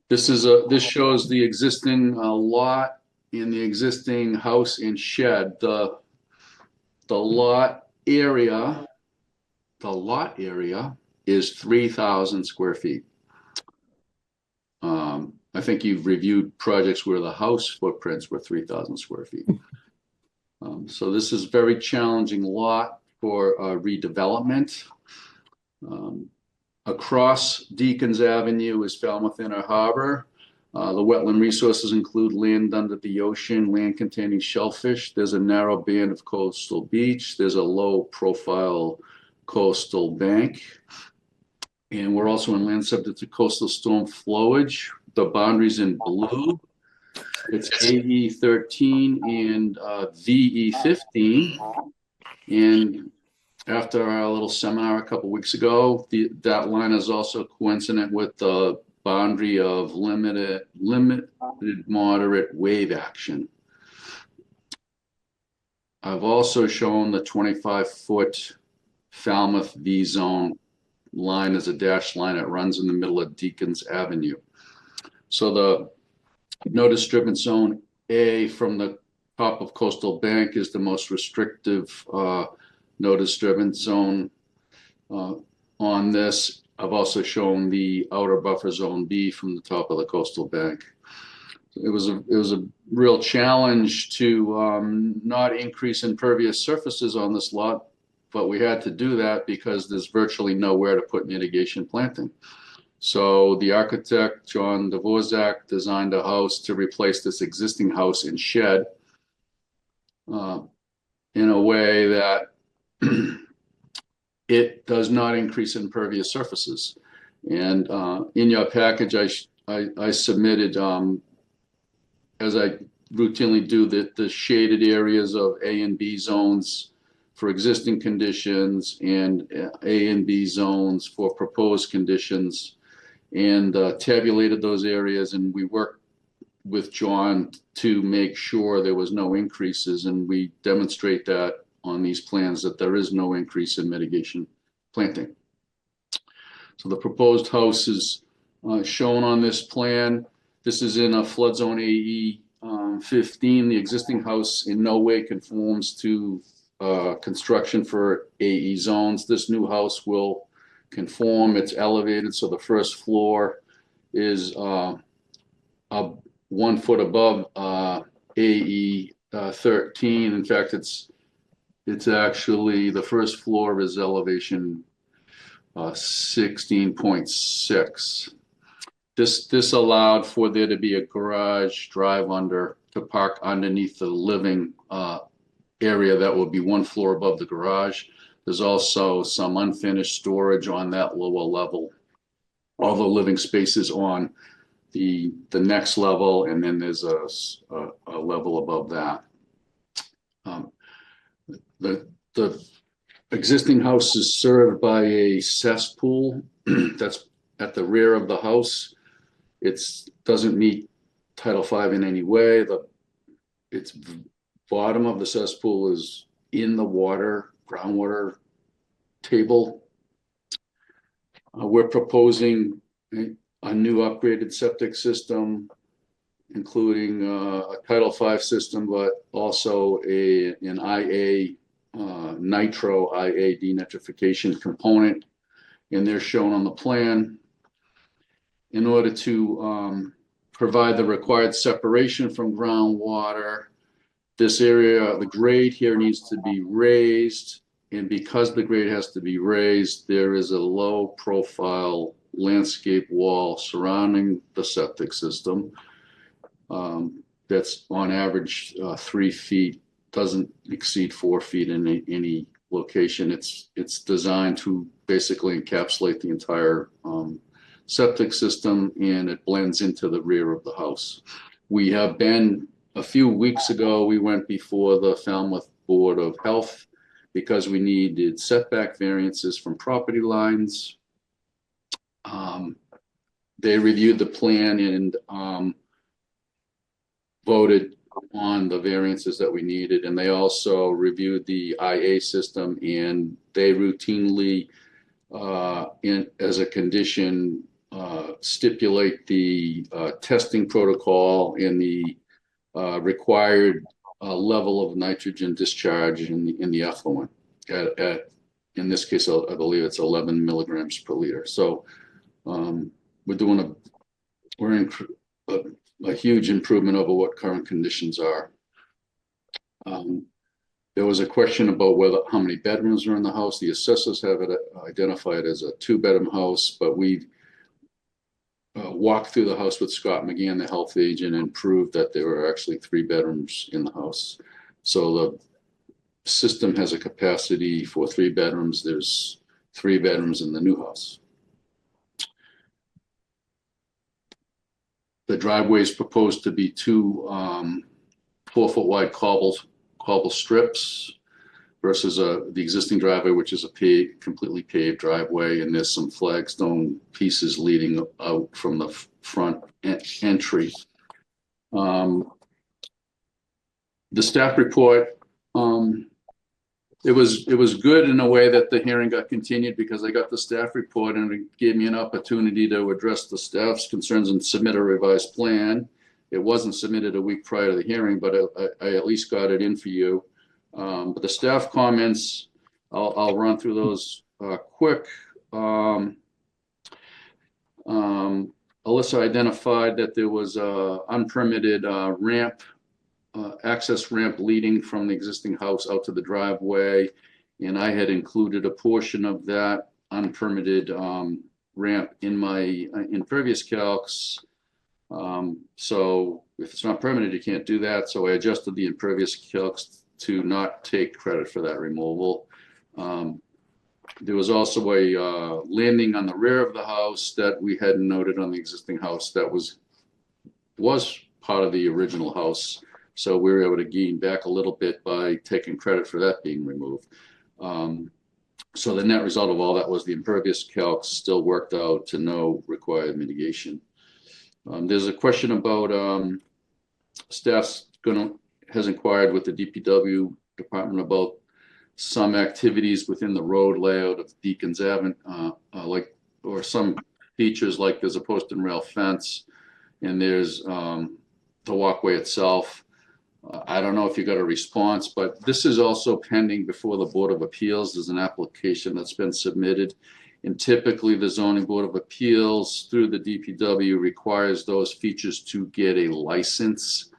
This shows the existing lot in the existing house and shed. The lot area is 3,000 square feet. I think you've reviewed projects where the house footprints were 3,000 square feet. So this is a very challenging lot for redevelopment. Across Deacons Avenue is Falmouth Inner Harbor. The wetland resources include land under the ocean, land containing shellfish. There's a narrow band of coastal beach. There's a low profile coastal bank. And we're also in land subject to coastal storm flowage. The boundaries in blue. It's AE 13 and VE 15. And after our little seminar a couple weeks ago, that line is also coincident with the boundary of limited moderate wave action. I've also shown the 25-foot Falmouth V zone line as a dashed line. It runs in the middle of Deacons Avenue. So the no disturbance zone A from the top of coastal bank is the most restrictive no disturbance zone on this. I've also shown the outer buffer zone B from the top of the coastal bank. It was a real challenge to not increase impervious surfaces on this lot, but we had to do that because there's virtually nowhere to put mitigation planting. So the architect, John Dvorak, designed a house to replace this existing house and shed in a way that it does not increase impervious surfaces. And in your package, I submitted, as I routinely do, the shaded areas of A and B zones for existing conditions and A and B zones for proposed conditions, and tabulated those areas. And we worked with John to make sure there was no increases, and we demonstrate that on these plans that there is no increase in mitigation planting. So the proposed house is shown on this plan. This is in a flood zone AE 15. The existing house in no way conforms to construction for AE zones. This new house will conform. It's elevated, so the first floor is 1 foot above AE 13. In fact, it's actually, the first floor is elevation 16.6. This allowed for there to be a garage drive under to park underneath the living area that will be 1 floor above the garage. There's also some unfinished storage on that lower level. All the living spaces on the next level, and then there's a level above that. The existing house is served by a cesspool that's at the rear of the house. It doesn't meet Title V in any way. Its bottom of the cesspool is in the water, groundwater table. We're proposing a new upgraded septic system, including a Title V system, but also an IA nitro IA denitrification component, and they're shown on the plan. In order to provide the required separation from groundwater, this area, the grade here needs to be raised, and because the grade has to be raised, there is a low profile landscape wall surrounding the septic system that's on average 3 feet, doesn't exceed 4 feet in any location. It's designed to basically encapsulate the entire septic system, and it blends into the rear of the house. We have been, a few weeks ago, we went before the Falmouth Board of Health because we needed setback variances from property lines. They reviewed the plan and voted on the variances that we needed, and they also reviewed the IA system, and they routinely, as a condition, stipulate the testing protocol and the required level of nitrogen discharge in the effluent. In this case, I believe it's 11 milligrams per liter. So we're doing a huge improvement over what current conditions are. There was a question about how many bedrooms are in the house. The assessors have it identified as a 2-bedroom house, but we walked through the house with Scott McGann, the health agent, and proved that there were actually 3 bedrooms in the house. So the system has a capacity for 3 bedrooms. There's 3 bedrooms in the new house. The driveway is proposed to be 2 4-foot wide cobble strips versus the existing driveway, which is a completely paved driveway, and there's some flagstone pieces leading out from the front entry. The staff report, it was good in a way that the hearing got continued because I got the staff report and it gave me an opportunity to address the staff's concerns and submit a revised plan. It wasn't submitted a week prior to the hearing, but I at least got it in for you. But the staff comments, I'll run through those quick. Alyssa identified that there was a unpermitted ramp, access ramp leading from the existing house out to the driveway. And I had included a portion of that unpermitted ramp in previous calcs. So if it's not permitted, you can't do that. So I adjusted the impervious calcs to not take credit for that removal. There was also a landing on the rear of the house that we hadn't noted on the existing house that was part of the original house. So we were able to gain back a little bit by taking credit for that being removed. So the net result of all that was the impervious calcs still worked out to no required mitigation. There's a question about staff's has inquired with the DPW department about some activities within the road layout of Deacons Avenue, or some features like there's a post and rail fence and there's the walkway itself. I don't know if you got a response, but this is also pending before the Board of Appeals. There's an application that's been submitted. And typically the Zoning Board of Appeals through the DPW requires those features to get a license.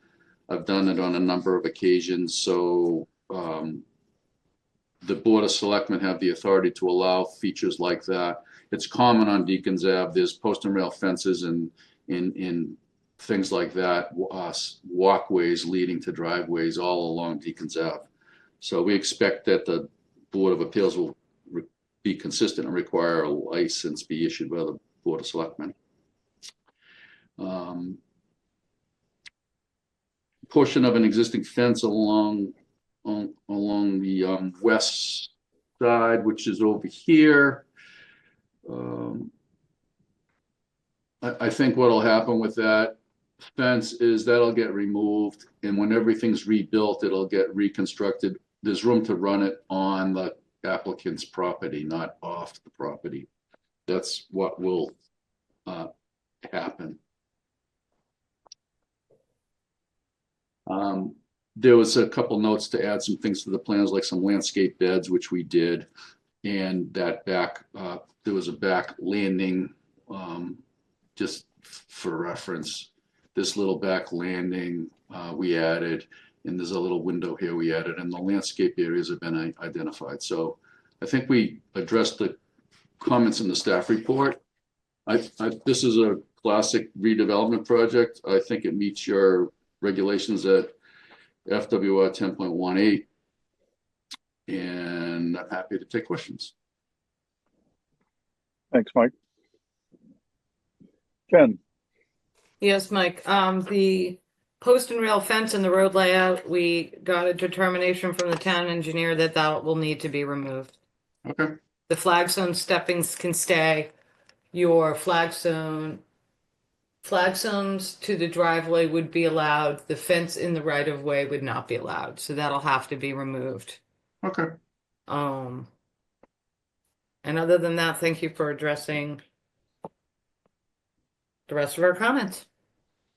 I've done it on a number of occasions. So the Board of Selectmen have the authority to allow features like that. It's common on Deacons Ave. There's post and rail fences and in things like that, walkways leading to driveways all along Deacons Ave. So we expect that the Board of Appeals will be consistent and require a license be issued by the Board of Selectmen. Portion of an existing fence along the west side, which is over here. I think what'll happen with that fence is that'll get removed, and when everything's rebuilt, it'll get reconstructed. There's room to run it on the applicant's property, not off the property. That's what will happen. There was a couple notes to add some things to the plans, like some landscape beds, which we did, and that back there was a back landing, just for reference. This little back landing we added, and there's a little window here we added, and the landscape areas have been identified. So I think we addressed the comments in the staff report. This is a classic redevelopment project. I think it meets your regulations at FWR 10.18, and I'm happy to take questions. Thanks, Mike. Ken? Yes, Mike. The post and rail fence and the road layout, we got a determination from the town engineer that that will need to be removed. Okay. The flagstone steppings can stay. Your flagstones to the driveway would be allowed. The fence in the right of way would not be allowed. So that'll have to be removed. Okay. And other than that, thank you for addressing the rest of our comments.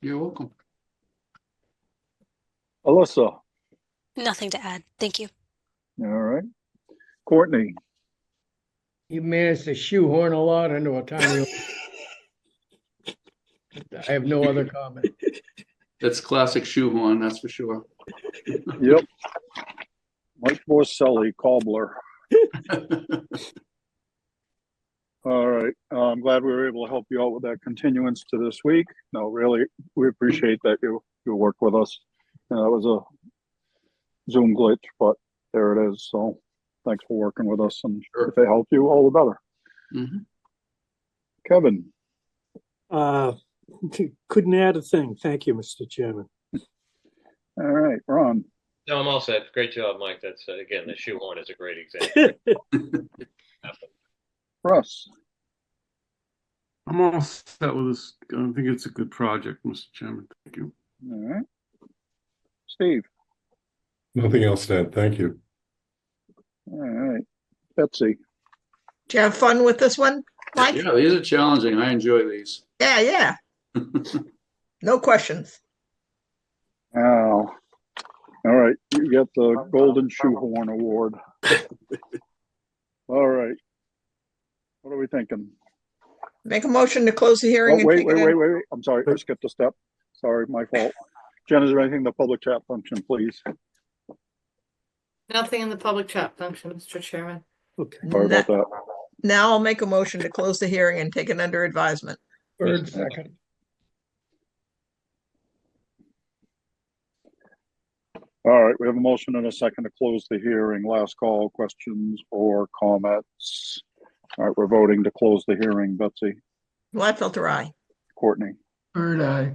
You're welcome. Alyssa? Nothing to add. Thank you. All right. Courtney? You managed to shoehorn a lot into a tiny. I have no other comment. That's classic shoehorn, that's for sure. Yep. Mike Morcelli, cobbler. All right. I'm glad we were able to help you out with that continuance to this week. No, really, we appreciate that you worked with us. That was a Zoom glitch, but there it is. So thanks for working with us. And Sure. if they help you, all the better. Mm-hmm. Kevin? Couldn't add a thing. Thank you, Mr. Chairman. All right. Ron? No, I'm all set. Great job, Mike. That's again, the shoehorn is a great example. Russ? I'm all set with this. I think it's a good project, Mr. Chairman. Thank you. All right. Steve? Nothing else to add. Thank you. All right. Betsy? Do you have fun with this one, Mike? Yeah, these are challenging. I enjoy these. Yeah. No questions. Now, all right, you get the Golden Shoehorn Award. All right. What are we thinking? Make a motion to close the Oh, hearing and wait, take it wait, in. wait, wait. I'm sorry, I skipped a step. Sorry, my fault. Jen, is there anything in the public chat function, please? Nothing in the public chat function, Mr. Chairman. Sorry about that. Now I'll make a motion to close the hearing and take it under advisement. Bird second. All right, we have a motion and a second to close the hearing. Last call, questions or comments? All right, we're voting to close the hearing. Betsy, Gladfelter, aye. Courtney, Bird eye.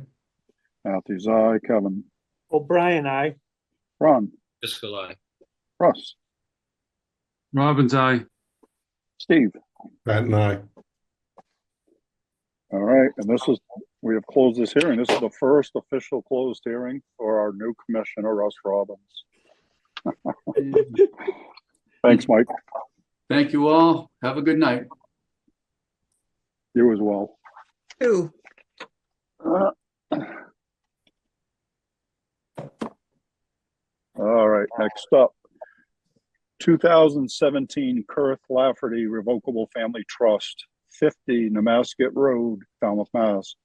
Matthews, aye. Kevin, O'Brien, aye. Ron, Fiscal eye. Russ, Robbins, aye. Steve. Pat and I. All right, and we have closed this hearing. This is the first official closed hearing for our new commissioner, Russ Robbins. Thanks, Mike. Thank you all. Have a good night. You as well. 2. All right, next up. 2017 Kurth Lafferty Revocable Family Trust, 50 Nemasket Road, Falmouth, Mass.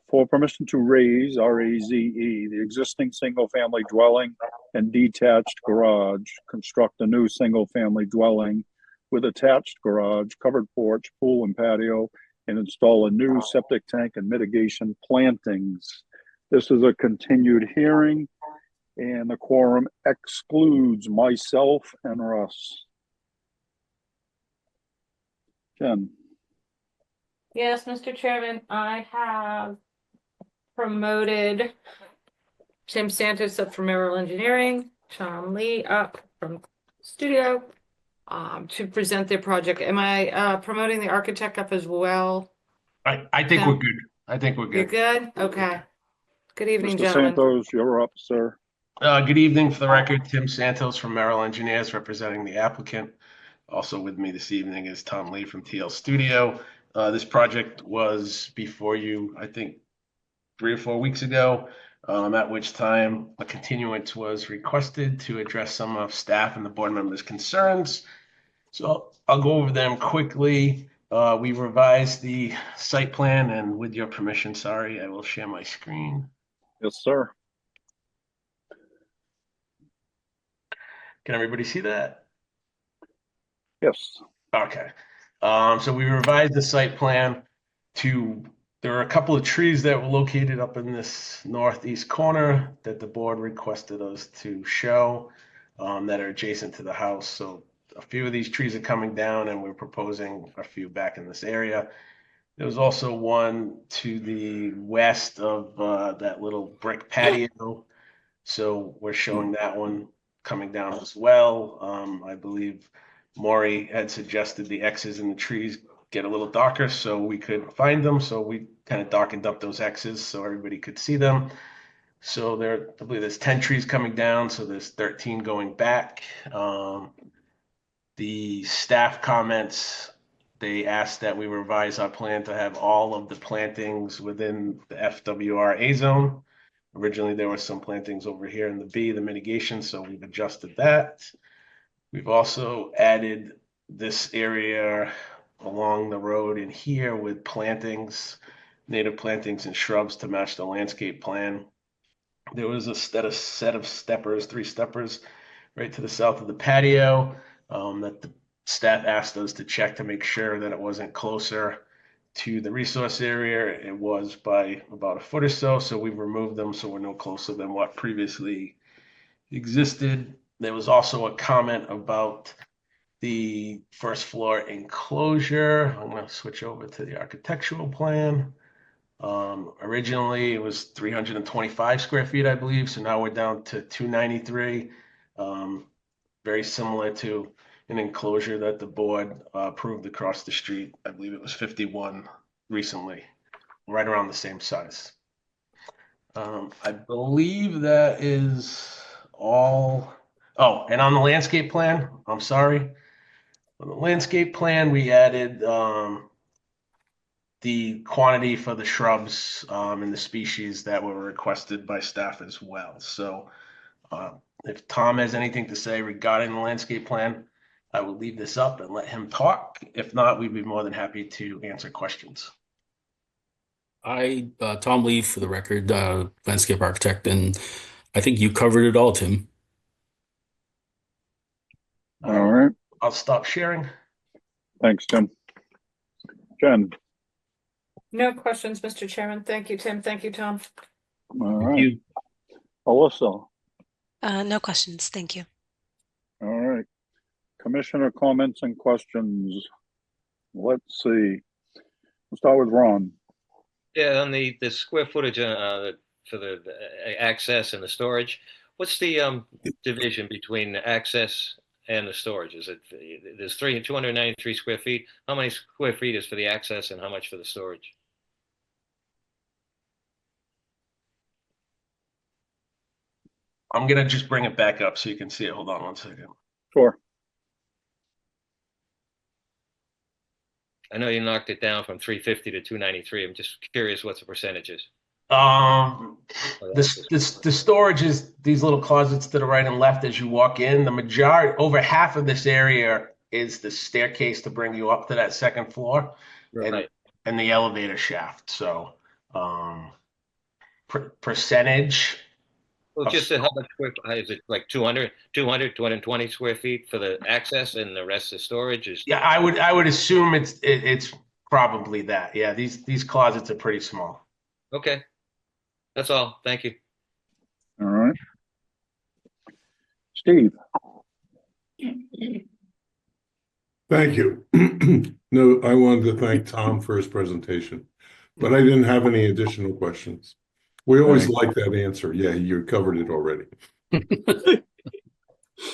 For permission to raise, R-A-Z-E, the existing single-family dwelling and detached garage, construct a new single-family dwelling with attached garage, covered porch, pool, and patio, and install a new septic tank and mitigation plantings. This is a continued hearing, and the quorum excludes myself and Russ. Jen. Yes, Mr. Chairman, I have promoted Tim Santos up from Merrill Engineering, Sean Lee up from Studio, to present their project. Am I promoting the architect up as well? I think Tim? we're good. I think we're You're good. good? Okay. Good evening, Mr. gentlemen. Santos, you're up, sir. Good evening. For the record, Tim Santos from Merrill Engineers representing the applicant. Also with me this evening is Tom Lee from TL Studio. This project was before you, I think, 3 or 4 weeks ago, at which time a continuance was requested to address some of staff and the board members' concerns. So I'll go over them quickly. We revised the site plan, and with your permission, sorry, I will share my screen. Yes, sir. Can everybody see that? Yes. Okay. So we revised the site plan there are a couple of trees that were located up in this northeast corner that the board requested us to show, that are adjacent to the house. So a few of these trees are coming down, and we're proposing a few back in this area. There was also one to the west of that little brick patio. So we're showing that one coming down as well. I believe Maury had suggested the X's in the trees get a little darker so we could find them. So we kind of darkened up those X's so everybody could see them. So I believe there's 10 trees coming down. So there's 13 going back. The staff comments, they asked that we revise our plan to have all of the plantings within the FWR A zone. Originally, there were some plantings over here in the B, the mitigation, so we've adjusted that. We've also added this area along the road in here with plantings, native plantings and shrubs to match the landscape plan. There was a set of steppers, 3 steppers, right to the south of the patio that the staff asked us to check to make sure that it wasn't closer to the resource area. It was by about a foot or so, so we've removed them so we're no closer than what previously existed. There was also a comment about the first floor enclosure. I'm going to switch over to the architectural plan. Originally it was 325 square feet, I believe, so now we're down to 293. Very similar to an enclosure that the board approved across the street. I believe it was 51 recently, right around the same size. I believe that is all. Oh, and on the landscape plan, I'm sorry. On the landscape plan, we added the quantity for the shrubs and the species that were requested by staff as well. So if Tom has anything to say regarding the landscape plan, I will leave this up and let him talk. If not, we'd be more than happy to answer questions. Tom Lee, for the record, landscape architect, and I think you covered it all, Tim. All right. I'll stop sharing. Thanks, Tim. Jen. No questions, Mr. Chairman. Thank you, Tim. Thank you, Tom. All right. Alyssa. No questions. Thank you. All right. Commissioner comments and questions. Let's see. We'll start with Ron. Yeah, on the square footage for the access and the storage, what's the division between the access and the storage? Is it, there's 293 square feet. How many square feet is for the access and how much for the storage? I'm going to just bring it back up so you can see it. Hold on one second. Sure. I know you knocked it down from 350 to 293. I'm just curious what the percentage is. The storage is these little closets to the right and left as you walk in. The majority, over half of this area, is the staircase to bring you up to that second floor, Right. and the elevator shaft. So, percentage. Well, just how much square is it, like 200, 220 square feet for the access and the rest of storage is? Yeah, I would assume it's probably that. Yeah, these closets are pretty small. Okay. That's all. Thank you. All right. Steve. Thank you. No, I wanted to thank Tom for his presentation, but I didn't have any additional questions. We always like that answer. Yeah, you covered it already.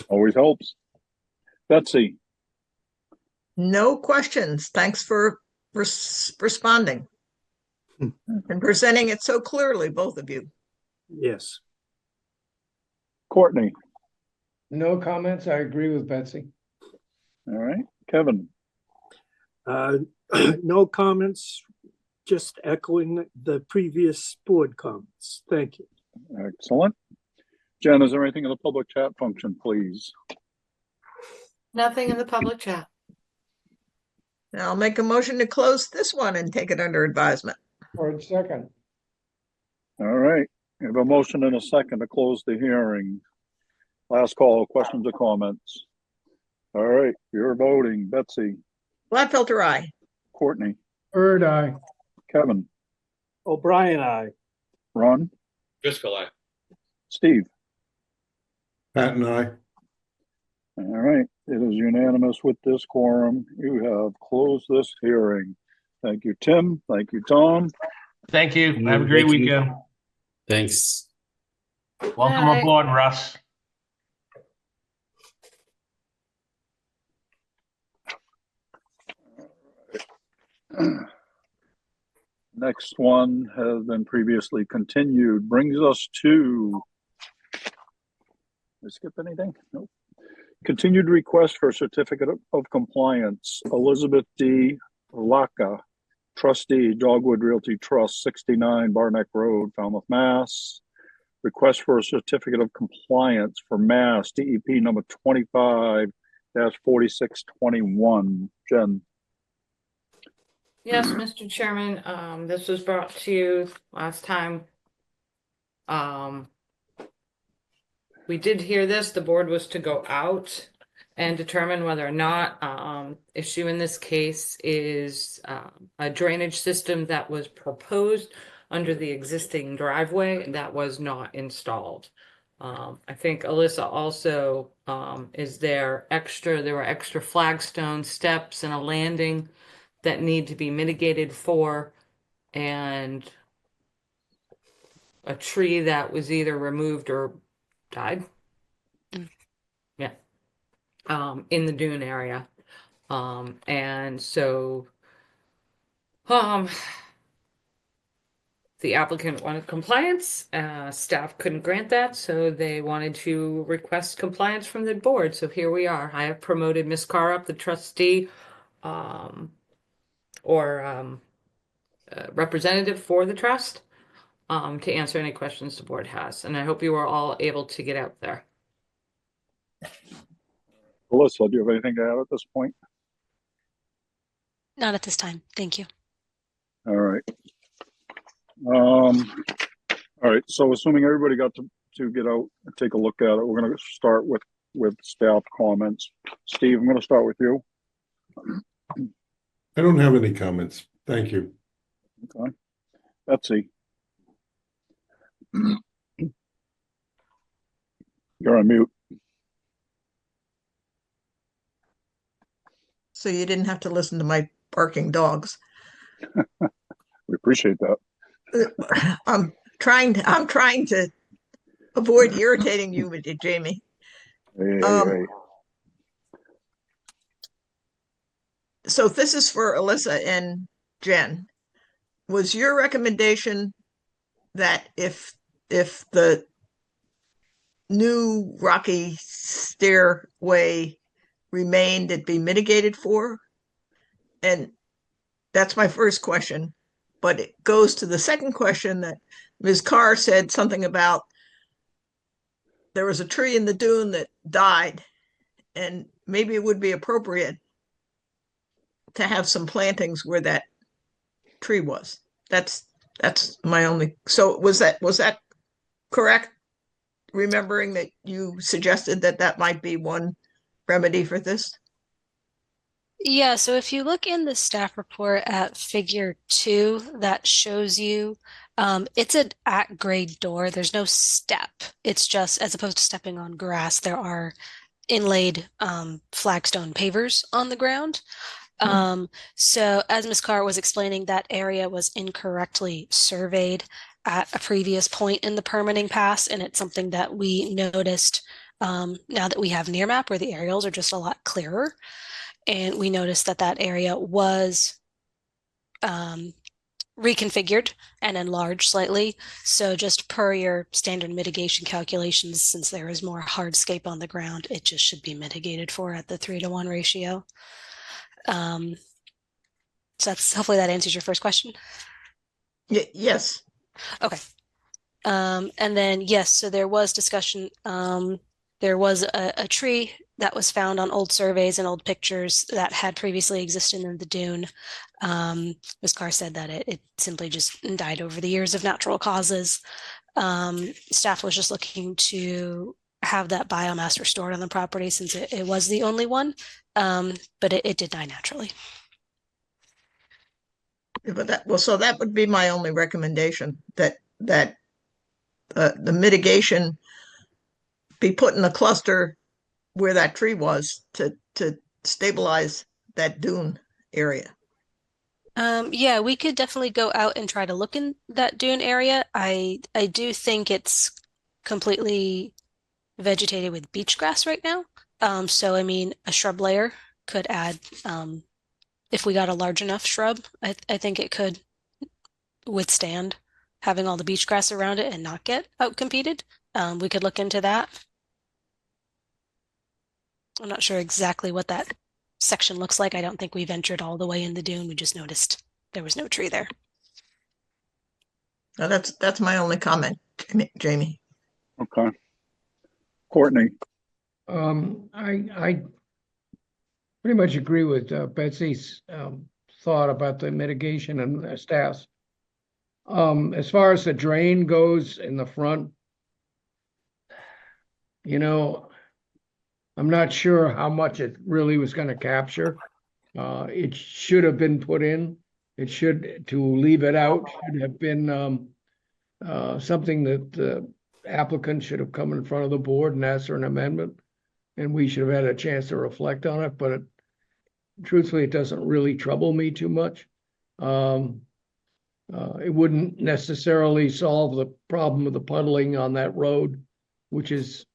Always helps. Betsy. No questions. Thanks for responding and presenting it so clearly, both of you. Yes. Courtney. No comments. I agree with Betsy. All right. Kevin. No comments, just echoing the previous board comments. Thank you. Excellent. Jen, is there anything in the public chat function, please? Nothing in the public chat. Now I'll make a motion to close this one and take it under advisement. For a second. All right. We have a motion and a second to close the hearing. Last call, questions or comments? All right, you're voting. Betsy. Gladfelter, aye. Courtney. Bird eye. Kevin. O'Brien, aye. Ron. Driscoll, aye. Steve. Pat and I. All right, it is unanimous with this quorum. You have closed this hearing. Thank you, Tim. Thank you, Tom. Thank you. Have a great weekend. Thanks. Welcome aboard, Russ. Next one has been previously continued. Brings us to, did I skip anything? Nope. Continued request for certificate of compliance. Elizabeth D. Laka, trustee, Dogwood Realty Trust, 69 Barneck Road, Falmouth, Mass. Request for a certificate of compliance for Mass DEP number 25-4621. Jen. Yes, Mr. Chairman, this was brought to you last time. We did hear this. The board was to go out and determine whether or not issue in this case is a drainage system that was proposed under the existing driveway that was not installed. I think Alyssa also there were extra flagstone steps and a landing that need to be mitigated for, and a tree that was either removed or died. Yeah. In the dune area. And so the applicant wanted compliance, staff couldn't grant that, so they wanted to request compliance from the board. So here we are. I have promoted Ms. Carr up, the trustee, representative for the trust to answer any questions the board has. And I hope you are all able to get out there. Alyssa, do you have anything to add at this point? Not at this time. Thank you. All right. All right. So assuming everybody got to get out and take a look at it, we're going to start with staff comments. Steve, I'm going to start with you. I don't have any comments. Thank you. Okay. Betsy. You're on mute. So you didn't have to listen to my barking dogs. We appreciate that. I'm trying to avoid irritating you, Jamie. Hey. So this is for Alyssa and Jen. Was your recommendation that if the new rocky stairway remained, it be mitigated for? And that's my first question. But it goes to the second question that Ms. Carr said something about there was a tree in the dune that died, and maybe it would be appropriate to have some plantings where that tree was. That's my only. So was that correct? Remembering that you suggested that might be one remedy for this? Yeah, so if you look in the staff report at figure 2, that shows you it's an at-grade door. There's no step. It's just, as opposed to stepping on grass, there are inlaid flagstone pavers on the ground. So as Ms. Carr was explaining, that area was incorrectly surveyed at a previous point in the permitting pass, and it's something that we noticed now that we have near map where the aerials are just a lot clearer. And we noticed that area was reconfigured and enlarged slightly. So just per your standard mitigation calculations, since there is more hardscape on the ground, it just should be mitigated for at the 3-to-1 ratio. So hopefully that answers your first question. Yes. Okay. And then, yes, so there was discussion. There was a tree that was found on old surveys and old pictures that had previously existed in the dune. Ms. Carr said that it simply just died over the years of natural causes. Staff was just looking to have that biomass restored on the property since it was the only one, but it did die naturally. But so that would be my only recommendation, that the mitigation be put in a cluster where that tree was to stabilize that dune area. Yeah, we could definitely go out and try to look in that dune area. I do think it's completely vegetated with beach grass right now. So I mean, a shrub layer could add, if we got a large enough shrub, I think it could withstand having all the beach grass around it and not get outcompeted. We could look into that. I'm not sure exactly what that section looks like. I don't think we ventured all the way in the dune. We just noticed there was no tree there. Now that's my only comment, Jamie. Okay. Courtney. I pretty much agree with Betsy's thought about the mitigation and staff's. As far as the drain goes in the front, I'm not sure how much it really was going to capture. It should have been put in. To leave it out should have been something that the applicant should have come in front of the board and asked for an amendment, and we should have had a chance to reflect on it. But truthfully, it doesn't really trouble me too much. It wouldn't necessarily solve the problem of the puddling on that road, which is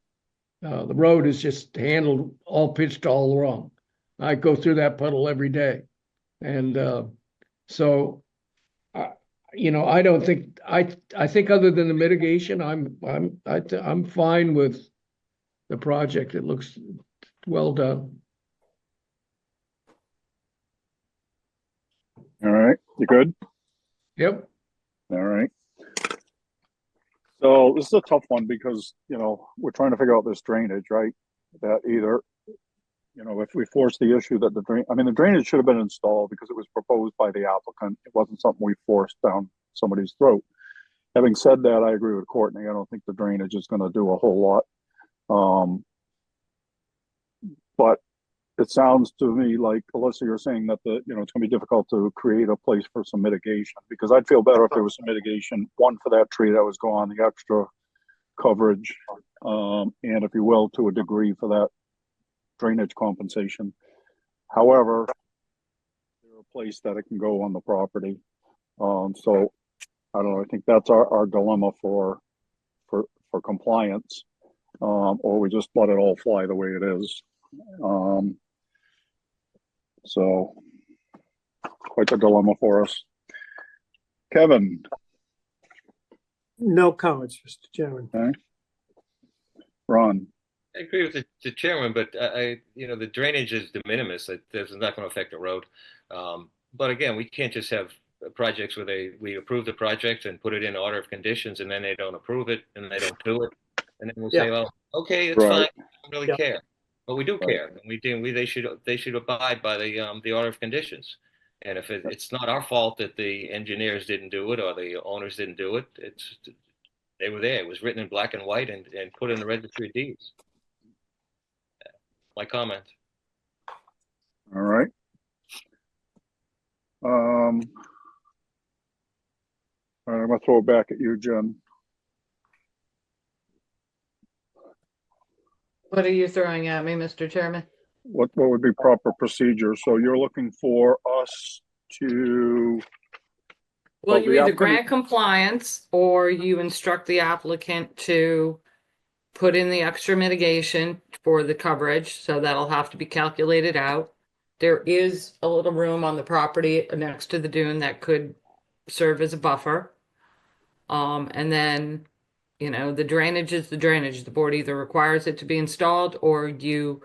the road is just handled all pitched all wrong. I go through that puddle every day, and so I don't think I think other than the mitigation, I'm fine with the project. It looks well done. All right, you good? Yep. All right. So this is a tough one because, we're trying to figure out this drainage, right? That either, if we force the issue that the drainage should have been installed because it was proposed by the applicant. It wasn't something we forced down somebody's throat. Having said that, I agree with Courtney. I don't think the drainage is going to do a whole lot. But it sounds to me like, Alyssa, you're saying that it's going to be difficult to create a place for some mitigation, because I'd feel better if there was some mitigation, one, for that tree that was gone, the extra coverage, and if you will, to a degree, for that drainage compensation. However, there's a place that it can go on the property. So I don't know. I think that's our dilemma for compliance, or we just let it all fly the way it is. So quite a dilemma for us. Kevin. No comments, Mr. Chairman. Okay. Ron. I agree with the chairman, but the drainage is de minimis. It's not going to affect the road. But again, we can't just have projects where we approve the project and put it in order of conditions, and then they don't approve it and they don't do it, and then we'll say, "Well, okay, it's fine. I don't really care." But we do care, and they should abide by the order of conditions. And if it's not our fault that the engineers didn't do it or the owners didn't do it, they were there. It was written in black and white and put in the registry of deeds. My comment. All right. I'm gonna throw it back at you, Jen. What are you throwing at me, Mr. Chairman? What would be proper procedure? So you're looking for us to... Well, you either grant compliance or you instruct the applicant to put in the extra mitigation for the coverage. So that'll have to be calculated out. There is a little room on the property next to the dune that could serve as a buffer. And then, the drainage is the drainage. The board either requires it to be installed or you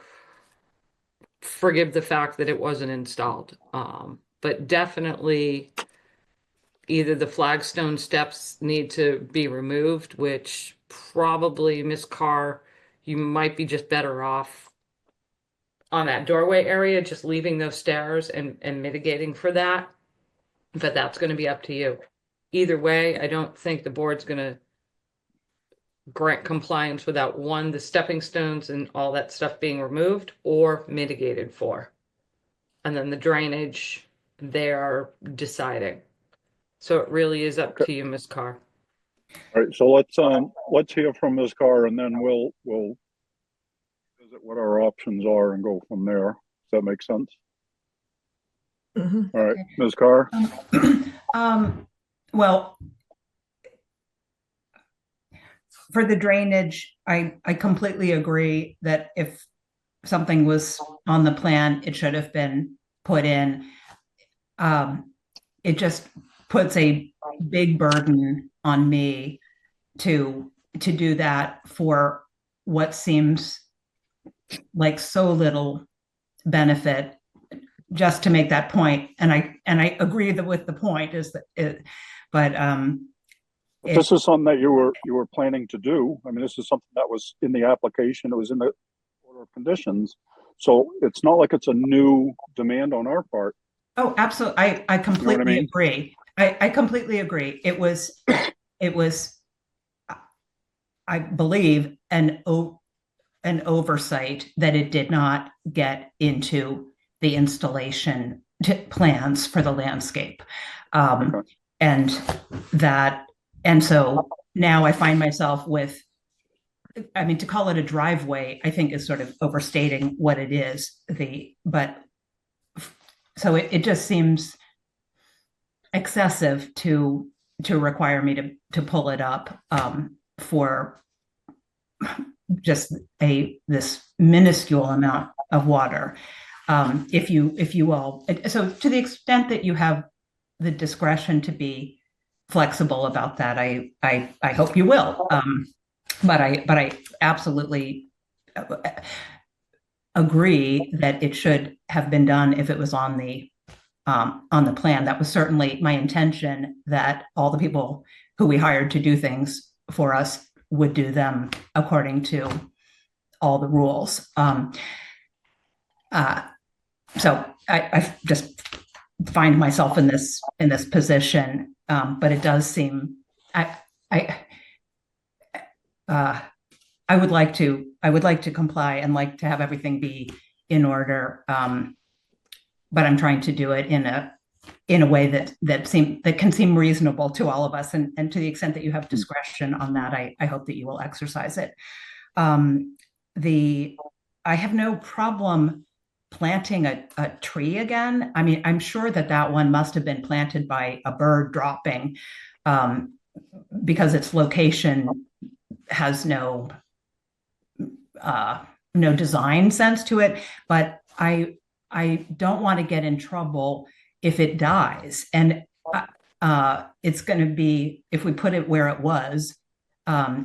forgive the fact that it wasn't installed. But definitely either the flagstone steps need to be removed, which probably, Ms. Carr, you might be just better off on that doorway area, just leaving those stairs and mitigating for that. But that's going to be up to you. Either way, I don't think the board's going to grant compliance without, one, the stepping stones and all that stuff being removed or mitigated for. And then the drainage, they are deciding. So it really is up to you, Ms. Carr. All right, so let's hear from Ms. Carr, and then we'll visit what our options are and go from there. Does that make sense? Mm-hmm. All right, Ms. Carr. Well, for the drainage, I completely agree that if something was on the plan, it should have been put in. It just puts a big burden on me to do that for what seems like so little benefit, just to make that point. And I agree with the point is that this is something that you were planning to do. I mean, this is something that was in the application. It was in the order of conditions. So it's not like it's a new demand on our part. Oh, absolutely. I completely agree. I completely agree. It was, I believe, an oversight that it did not get into the installation plans for the landscape. And so now I find myself with, to call it a driveway, I think is sort of overstating what it is. So it just seems excessive to require me to pull it up for just this minuscule amount of water. If you all, so to the extent that you have the discretion to be flexible about that, I hope you will. But I absolutely agree that it should have been done if it was on the on the plan. That was certainly my intention, that all the people who we hired to do things for us would do them according to all the rules. So I just find myself in this position, but it does seem I would like to comply and like to have everything be in order, but I'm trying to do it in a way that can seem reasonable to all of us, and to the extent that you have discretion on that, I hope that you will exercise it. I have no problem planting a tree again. I mean, I'm sure that one must have been planted by a bird dropping, because its location has no design sense to it. But I don't want to get in trouble if it dies, and it's going to be, if we put it where it was, I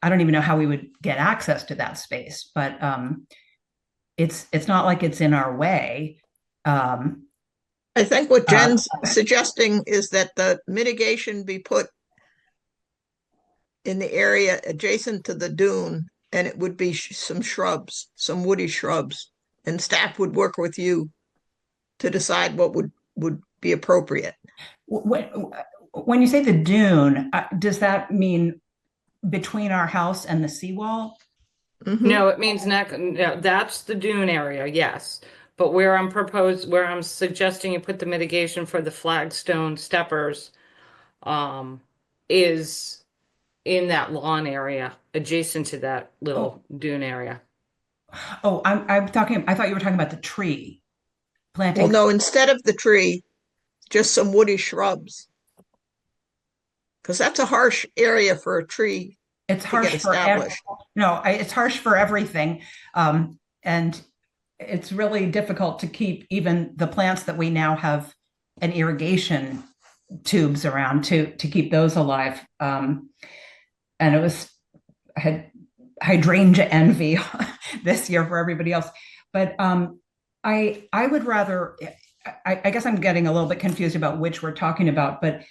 don't even know how we would get access to that space, but it's not like it's in our way. I think what Jen's suggesting is that the mitigation be put in the area adjacent to the dune, and it would be some shrubs, some woody shrubs, and staff would work with you to decide what would be appropriate. When you say the dune, does that mean between our house and the seawall? Mm-hmm. No, it means not, no, that's the dune area, yes. But where I'm suggesting you put the mitigation for the flagstone steppers, is in that lawn area adjacent to that little dune area. Oh, I thought you were talking about the tree planting. Well, no, instead of the tree, just some woody shrubs. Because that's a harsh area for a tree. It's harsh for it's harsh for everything, and it's really difficult to keep even the plants that we now have an irrigation tubes around to keep those alive. And I had hydrangea envy this year for everybody else, but I would rather. I guess I'm getting a little bit confused about which we're talking about, but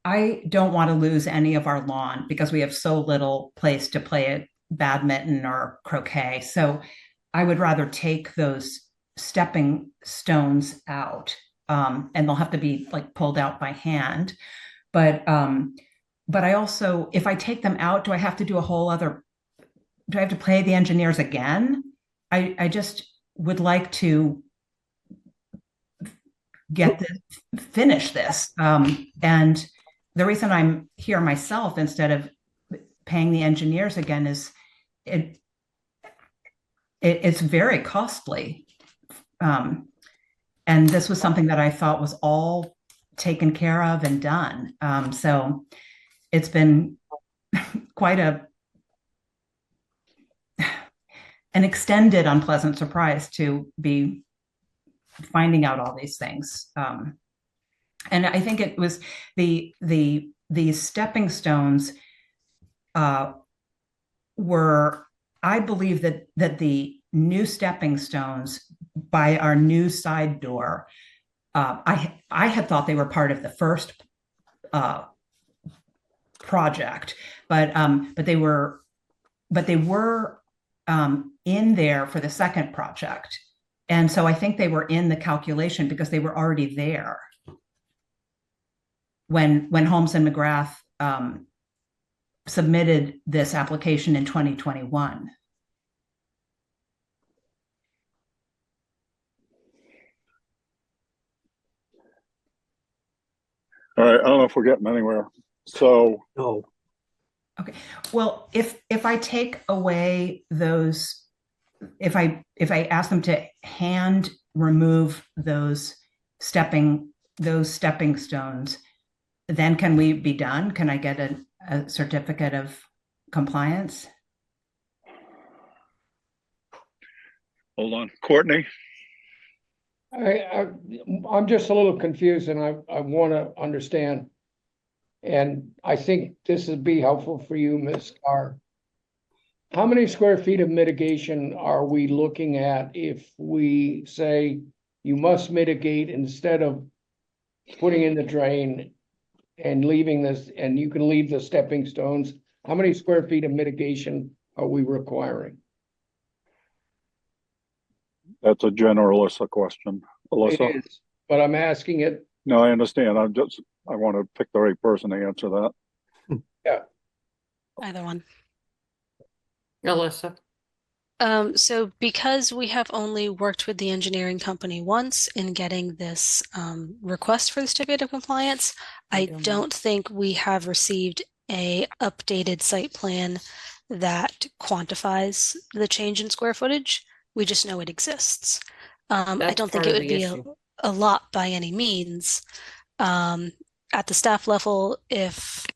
I don't want to lose any of our lawn because we have so little place to play it, badminton or croquet. So I would rather take those stepping stones out, and they'll have to be like pulled out by hand. But I also, if I take them out, do I have to do do I have to pay the engineers again? I just would like to finish this. And the reason I'm here myself instead of paying the engineers again is it's very costly. And this was something that I thought was all taken care of and done. So it's been quite an extended unpleasant surprise to be finding out all these things. And I think it was these stepping stones were, I believe that the new stepping stones by our new side door, I had thought they were part of the first project, but they were in there for the second project. And so I think they were in the calculation because they were already there when Holmes and McGrath submitted this application in 2021. All right, I don't know if we're getting anywhere. So No. Okay. Well, if I take away those, if I ask them to hand remove those stepping stones, then can we be done? Can I get a certificate of compliance? hold on, Courtney. I'm just a little confused, and I want to understand. And I think this would be helpful for you, Ms. Carr. How many square feet of mitigation are we looking at if we say you must mitigate instead of putting in the drain and leaving this, and you can leave the stepping stones. How many square feet of mitigation are we requiring? That's a general Alyssa question. Alyssa? It is, but I'm asking it. No, I understand. I want to pick the right person to answer that. Yeah. Either one. Alyssa. So because we have only worked with the engineering company once in getting this request for the certificate of compliance, I don't think we have received a updated site plan that quantifies the change in square footage. We just know it exists. I That's don't think part it of would the be issue. a lot by any means. At the staff level, if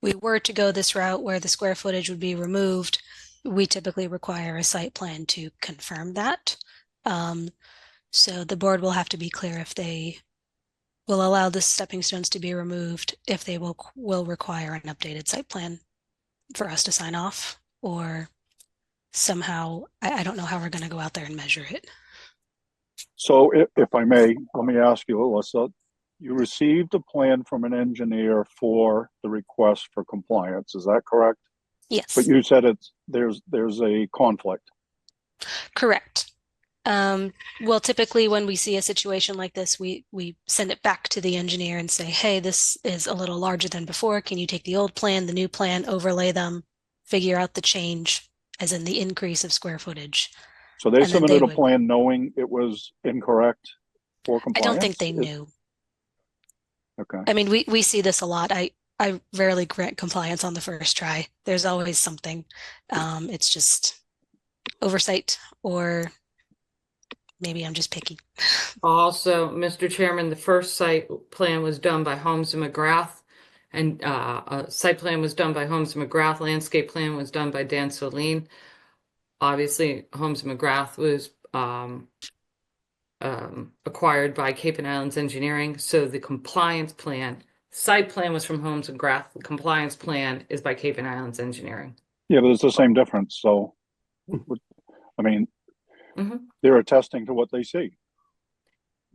we were to go this route where the square footage would be removed, we typically require a site plan to confirm that. So the board will have to be clear if they will allow the stepping stones to be removed, if they will require an updated site plan for us to sign off, or somehow, I don't know how we're going to go out there and measure it. So if I may, let me ask you, Alyssa, you received a plan from an engineer for the request for compliance, is that correct? Yes. But you said there's a conflict. Correct. Well, typically when we see a situation like this, we send it back to the engineer and say, hey, this is a little larger than before. Can you take the old plan, the new plan, overlay them, figure out the change, as in the increase of square footage? So they And then submitted a would- plan knowing it was incorrect for I compliance? don't think they knew. Okay. I mean, we see this a lot. I rarely grant compliance on the first try. There's always something. It's just oversight, or maybe I'm just picky. Also, Mr. Chairman, the first site plan was done by Holmes and McGrath, and a site plan was done by Holmes and McGrath. Landscape plan was done by Dan Soline. Obviously, Holmes and McGrath was acquired by Cape and Islands Engineering. So the compliance plan, site plan was from Holmes and McGrath. The compliance plan is by Cape and Islands Engineering. Yeah, but it's the same difference. So, I mean, they're attesting to what they see.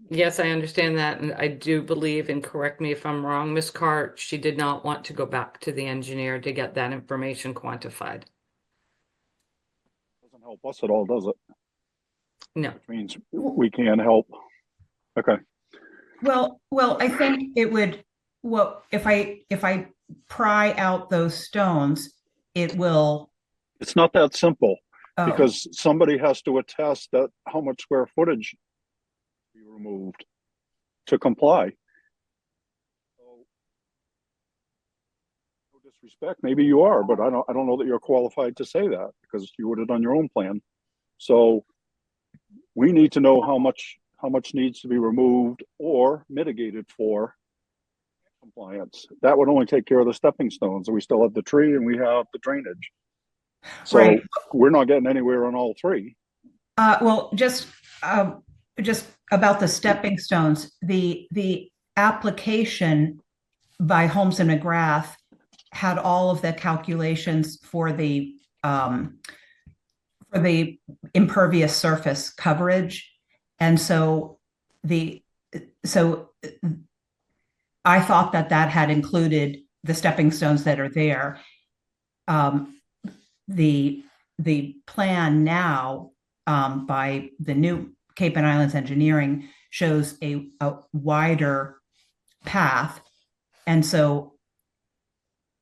Yes, I understand that, and I do believe, and correct me if I'm wrong, Ms. Carr, she did not want to go back to the engineer to get that information quantified. Doesn't help us at all, does it? No. Which means we can't help. Okay. Well, I think it would, well, if I pry out those stones, it will. It's not that simple Oh. because somebody has to attest that how much square footage be removed to comply. So, no disrespect, maybe you are, but I don't know that you're qualified to say that because you would have done your own plan. So we need to know how much needs to be removed or mitigated for compliance. That would only take care of the stepping stones. We still have the tree and we have the drainage. So Right. we're not getting anywhere on all three. Well, just about the stepping stones, the application by Holmes and McGrath had all of the calculations for the impervious surface coverage, and so I thought that had included the stepping stones that are there. The plan now by the new Cape and Islands Engineering shows a wider path, and so,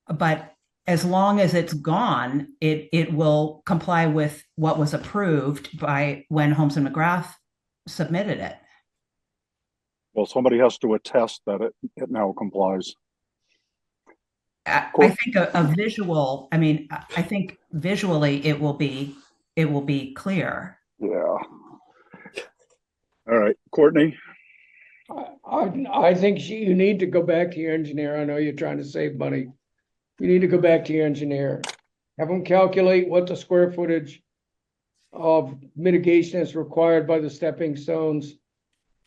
but as long as it's gone, it will comply with what was approved by when Holmes and McGrath submitted it. Well, somebody has to attest that it now complies. I think a visual, I mean, I think visually it will be clear. Yeah. All right, Courtney. I think you need to go back to your engineer. I know you're trying to save money. You need to go back to your engineer. Have them calculate what the square footage of mitigation is required by the stepping stones.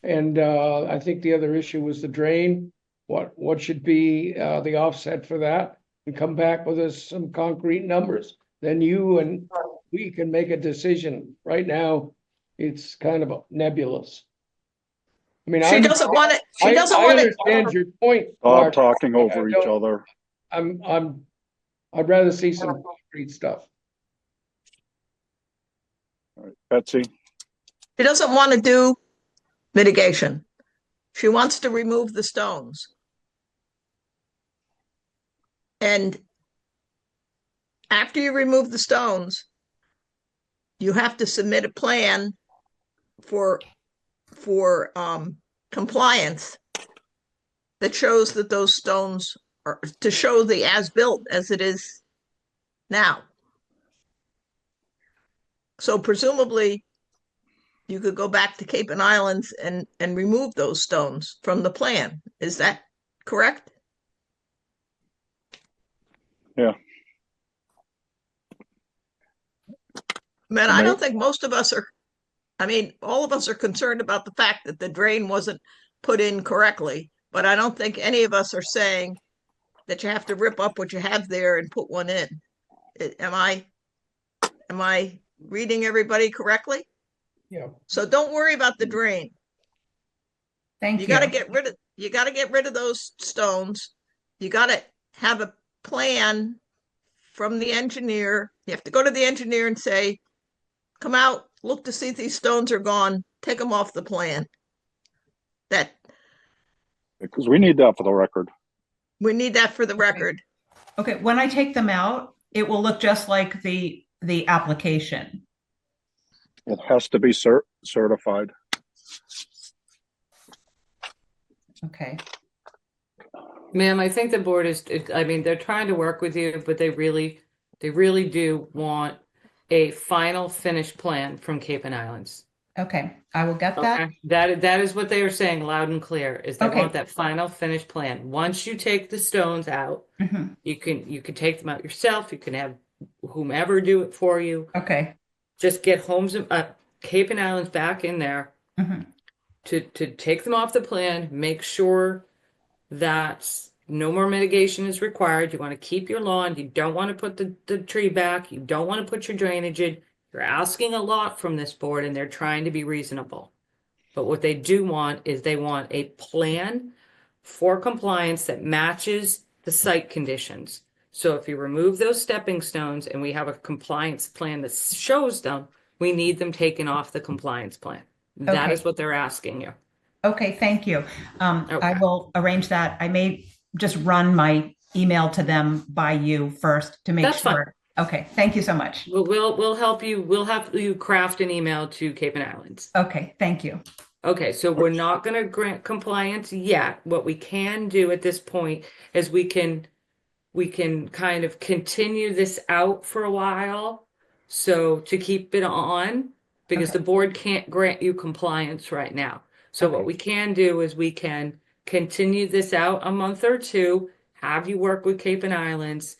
And I think the other issue was the drain. What should be the offset for that? And come back with us some concrete numbers. Then you and we can make a decision. Right now, it's kind of nebulous. I mean, She doesn't want it. She doesn't I want it. understand your point, Stop Mark. talking I over each don't- other. I'd rather see some concrete stuff. All right, Betsy, She doesn't want to do mitigation. She wants to remove the stones. And after you remove the stones, you have to submit a plan for compliance that shows that those stones are to show the as-built as it is now. So presumably you could go back to Cape and Islands and remove those stones from the plan. Is that correct? yeah. Man, I don't think most of us are, I mean, all of us are concerned about the fact that the drain wasn't put in correctly, but I don't think any of us are saying that you have to rip up what you have there and put one in. Am I reading everybody correctly? Yeah. So don't worry about the drain. Thank You you. got to get rid of those stones. You got to have a plan from the engineer. You have to go to the engineer and say, come out, look to see if these stones are gone, take them off the plan. That Because we need that for the record. we need that for the record. Okay, when I take them out, it will look just like the application. It has to be certified. Okay. Ma'am, I think the board is, I mean, they're trying to work with you, but they really do want a final finished plan from Cape and Islands. Okay, I will get that. Okay, that is what they are saying loud and clear, is they Okay. want that final finished plan. Once you take the stones out, Mhm. you can take them out yourself, you can have whomever do it for you. Okay. Just get Cape and Islands back in there Mhm. to take them off the plan, make sure that no more mitigation is required. You want to keep your lawn. You don't want to put the tree back. You don't want to put your drainage in. You're asking a lot from this board and they're trying to be reasonable. But what they do want is they want a plan for compliance that matches the site conditions. So if you remove those stepping stones and we have a compliance plan that shows them, we need them taken off the compliance plan. That Okay. is what they're asking you. Okay, thank you. I Okay. will arrange that. I may just run my email to them by you first to make That's fine. sure. Okay, thank you so much. We'll help you. We'll have you craft an email to Cape and Islands. Okay, thank you. Okay, so we're not going to grant compliance yet. What we can do at this point is we can kind of continue this out for a while. So to keep it on, because Okay. the board can't grant you compliance right now. So what Okay. we can do is we can continue this out a month or two, have you work with Cape and Islands,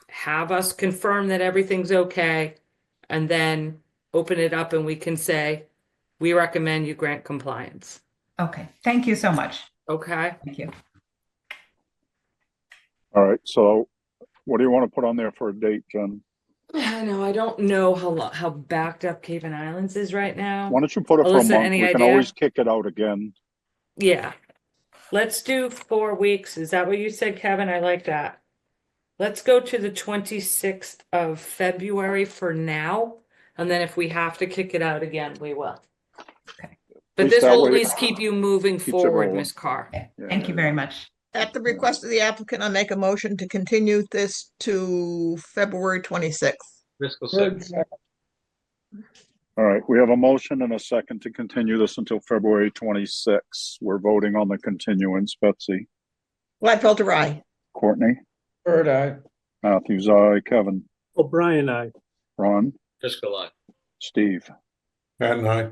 have us confirm that everything's okay, and then open it up and we can say, we recommend you grant compliance. Okay, thank you so much. Okay? Thank you. All right, so what do you want to put on there for a date, Jen? I know, I don't know how backed up Cape and Islands is right now. Why don't you put it for a Alyssa, month? any We can idea? always kick it out again. Yeah. Let's do 4 weeks. Is that what you said, Kevin? I like that. Let's go to the 26th of February for now. And then if we have to kick it out again, we will. Okay. But least this that will at way least keep you moving keeps it forward, rolling. Ms. Carr. Okay, thank you very much. At the request of the applicant, I make a motion to continue this to February 26th. Fiscal Third, second. All right, we have a motion and a second to continue this until February 26th. We're voting on the continuance. Betsy, Gladfelter, aye. Courtney, third eye. Matthews, aye. Kevin, O'Brien, aye. Ron, Fiscal line. Steve. Pat and I.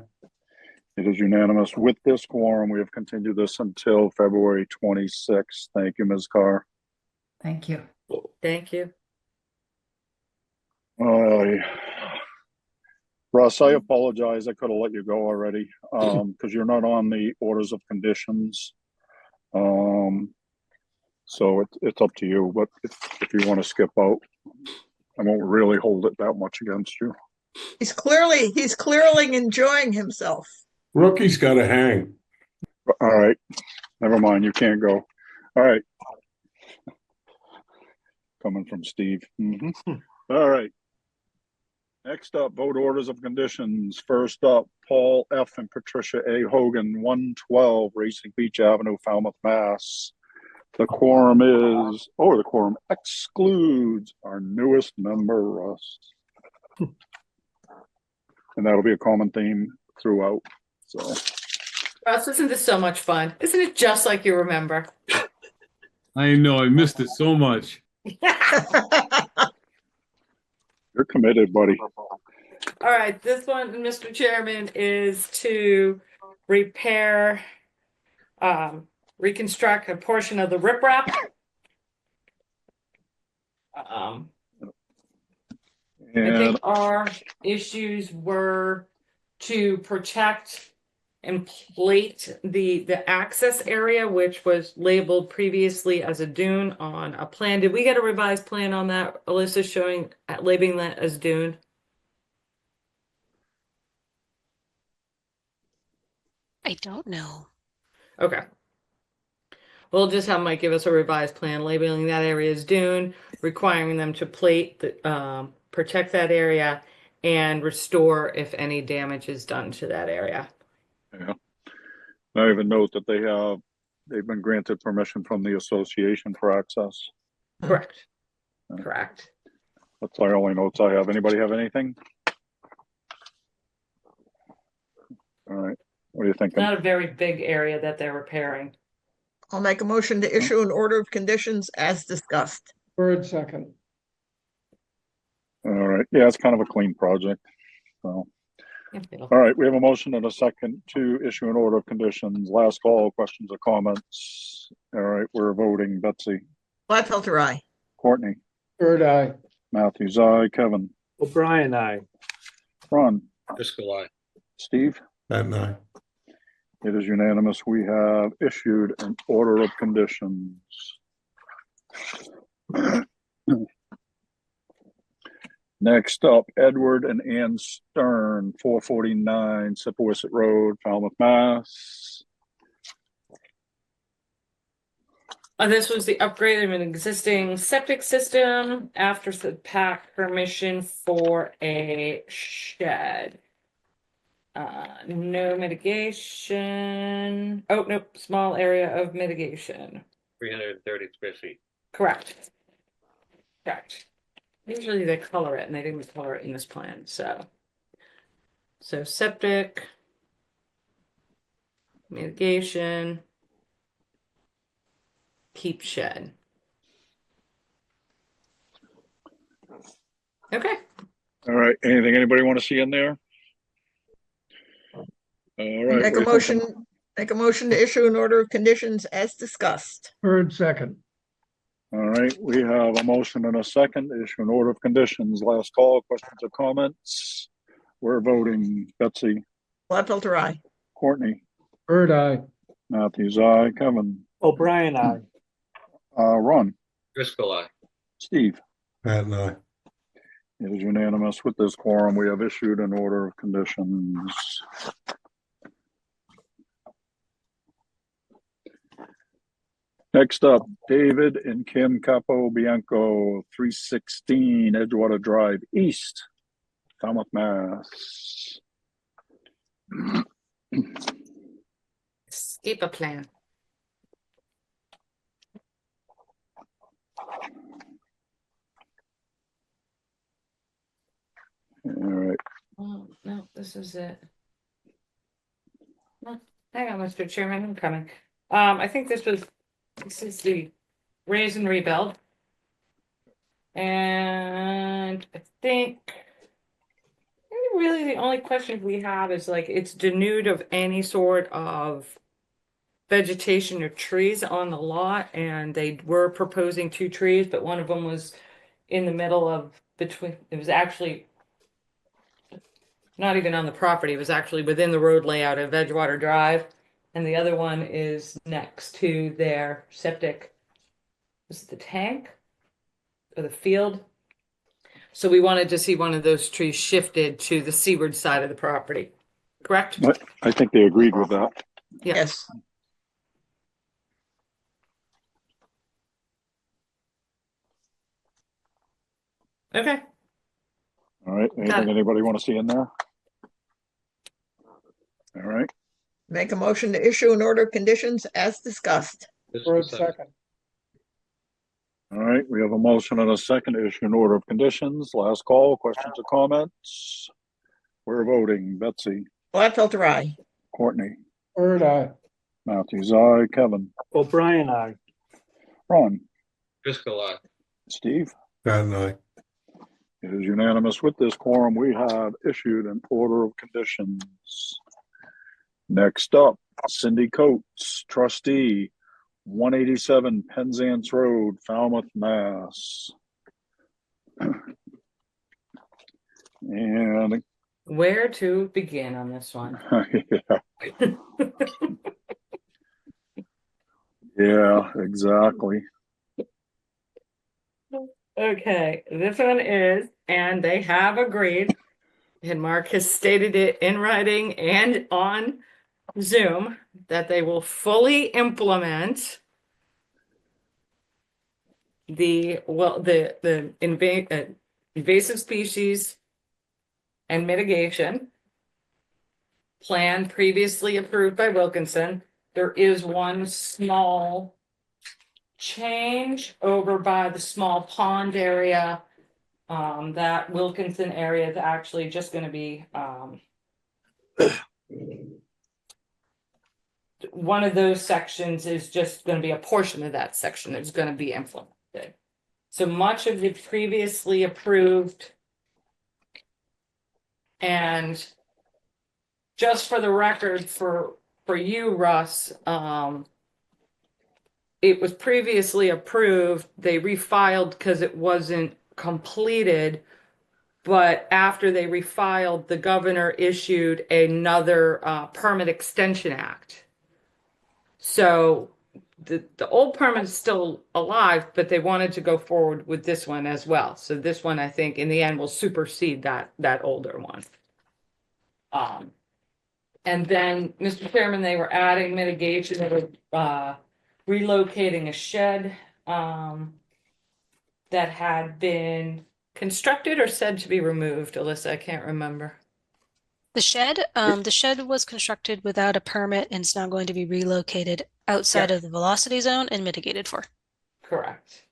It is unanimous. With this quorum, we have continued this until February 26th. Thank you, Ms. Carr. Thank you. Thank you. Russ, I apologize. I could have let you go already because you're not on the orders of conditions. So it's up to you. But if you want to skip out, I won't really hold it that much against you. He's clearly enjoying himself. Rookie's got to hang. All right, never mind, you can't go. All right. Coming from Steve. All right. Next up, vote orders of conditions. First up, Paul F. and Patricia A. Hogan, 112 Racing Beach Avenue, Falmouth, Mass. The quorum excludes our newest member, Russ. And that'll be a common theme throughout. So, Russ, isn't this so much fun? Isn't it just like you remember? I know, I missed it so much. you're committed, buddy. All right, this one, Mr. Chairman, is to repair, reconstruct a portion of the riprap. I And think our issues were to protect and plate the access area, which was labeled previously as a dune on a plan. Did we get a revised plan on that, Alyssa, showing, labeling that as dune? I don't know. Okay. We'll just have Mike give us a revised plan labeling that area as dune, requiring them to plate the protect that area and restore if any damage is done to that area. yeah, I even note that they've been granted permission from the association for access. Correct. Correct. That's our only notes I have. Anybody have anything? All right. What are you It's thinking? not a very big area that they're repairing. I'll make a motion to issue an order of conditions as discussed. Bird second. All right. Yeah, it's kind of a clean project. So, all right. We have a motion and a second to issue an order of conditions. Last call, questions or comments. All right. We're voting. Betsy. Gladfelter, aye. Courtney. Bird eye. Matthews, aye. Kevin. O'Brien, aye. Ron. Driscoll, aye. Steve. That night. It is unanimous. We have issued an order of conditions. Next up, Edward and Ann Stern, 449 Sepoisset Road, Falmouth, Mass. This was the upgrade of an existing septic system after the PAC permission for a shed. No mitigation. Oh, nope, small area of mitigation. 330 square feet. Correct. Correct. Usually they color it and they didn't color it in this plan, so septic, mitigation, keep shed. Okay. All right. Anything anybody want to see in there? All right. Make a motion to issue an order of conditions as discussed. Bird second. All right. We have a motion and a second to issue an order of conditions. Last call, questions or comments. We're voting. Betsy. Gladfelter, aye. Courtney. Bird eye. Matthews, aye. Kevin. O'Brien, aye. Ron. Driscoll, aye. Steve. That night. It is unanimous. With this quorum, we have issued an order of conditions. Next up, David and Kim Capobianco, 316 Edgewater Drive East, Falmouth, Mass. Skip a plan. All right. Oh, no, this is it. No, hang on, Mr. Chairman, I'm coming. I think this is the raise and rebuild. And I think really the only question we have is like it's denuded of any sort of vegetation or trees on the lot, and they were proposing 2 trees, but one of them was in the middle of between, it was actually not even on the property, it was actually within the road layout of Edgewater Drive, and the other one is next to their septic. Was it the tank or the field? So we wanted to see one of those trees shifted to the seaward side of the property, correct? I think they agreed with that. Yeah. Yes. Okay. All right, anything anybody want to see in there? All right, Make a motion to issue an order of conditions as discussed. Second. all right, we have a motion and a second to issue an order of conditions. Last call, questions or comments? We're voting. Betsy, Gladfelter, aye. Courtney, Bird eye. Matthews, aye. Kevin, O'Brien, aye. Ron, Driscoll, aye. Steve. Pat and I. It is unanimous with this quorum. We have issued an order of conditions. Next up, Cindy Coates, trustee, 187 Penzance Road, Falmouth, Mass. And Where to begin on this one? yeah. Yeah, exactly. Okay, this one is, and they have agreed, and Mark has stated it in writing and on Zoom, that they will fully implement the invasive species and mitigation plan previously approved by Wilkinson. There is one small change over by the small pond area. That Wilkinson area is actually just going to be one of those sections is just going to be a portion of that section that's going to be implemented. So much of the previously approved, and just for the record for you, Russ, it was previously approved. They refiled because it wasn't completed. But after they refiled, the governor issued another Permit Extension Act. So the old permit is still alive, but they wanted to go forward with this one as well. So this one, I think, in the end, will supersede that older one. And then, Mr. Chairman, they were adding mitigation. They were relocating a shed that had been constructed or said to be removed. Alyssa, I can't remember. The shed was constructed without a permit and it's now going to be relocated outside of the velocity zone and mitigated for. Correct.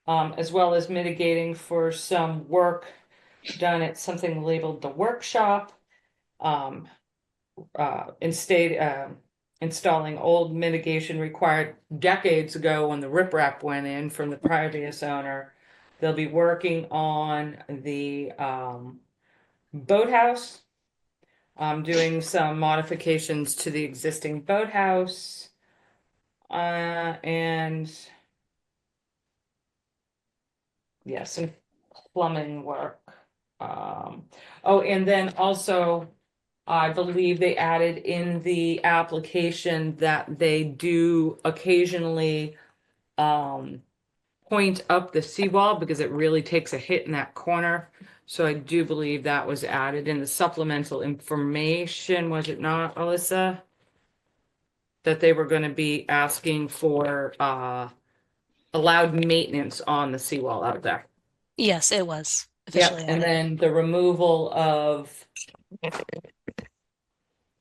As well as mitigating for some work done at something labeled the workshop. Installing old mitigation required decades ago when the riprap went in from the previous owner. They'll be working on the boathouse, doing some modifications to the existing boathouse, and yeah, some plumbing work. And then also, I believe they added in the application that they do occasionally point up the seawall because it really takes a hit in that corner. So I do believe that was added in the supplemental information, was it not, Alyssa? That they were going to be asking for allowed maintenance on the seawall out there. Yes, it was Yep, officially and added. then the removal of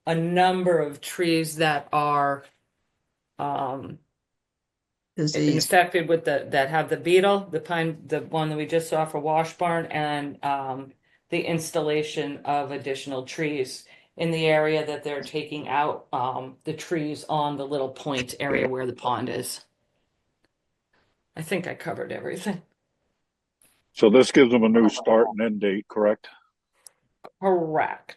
a number of trees that are Disease. infected with that have the beetle, the pine, the one that we just saw for Washburn, and the installation of additional trees in the area that they're taking out the trees on the little point area where the pond is. I think I covered everything. So this gives them a new start and end date, correct? Correct.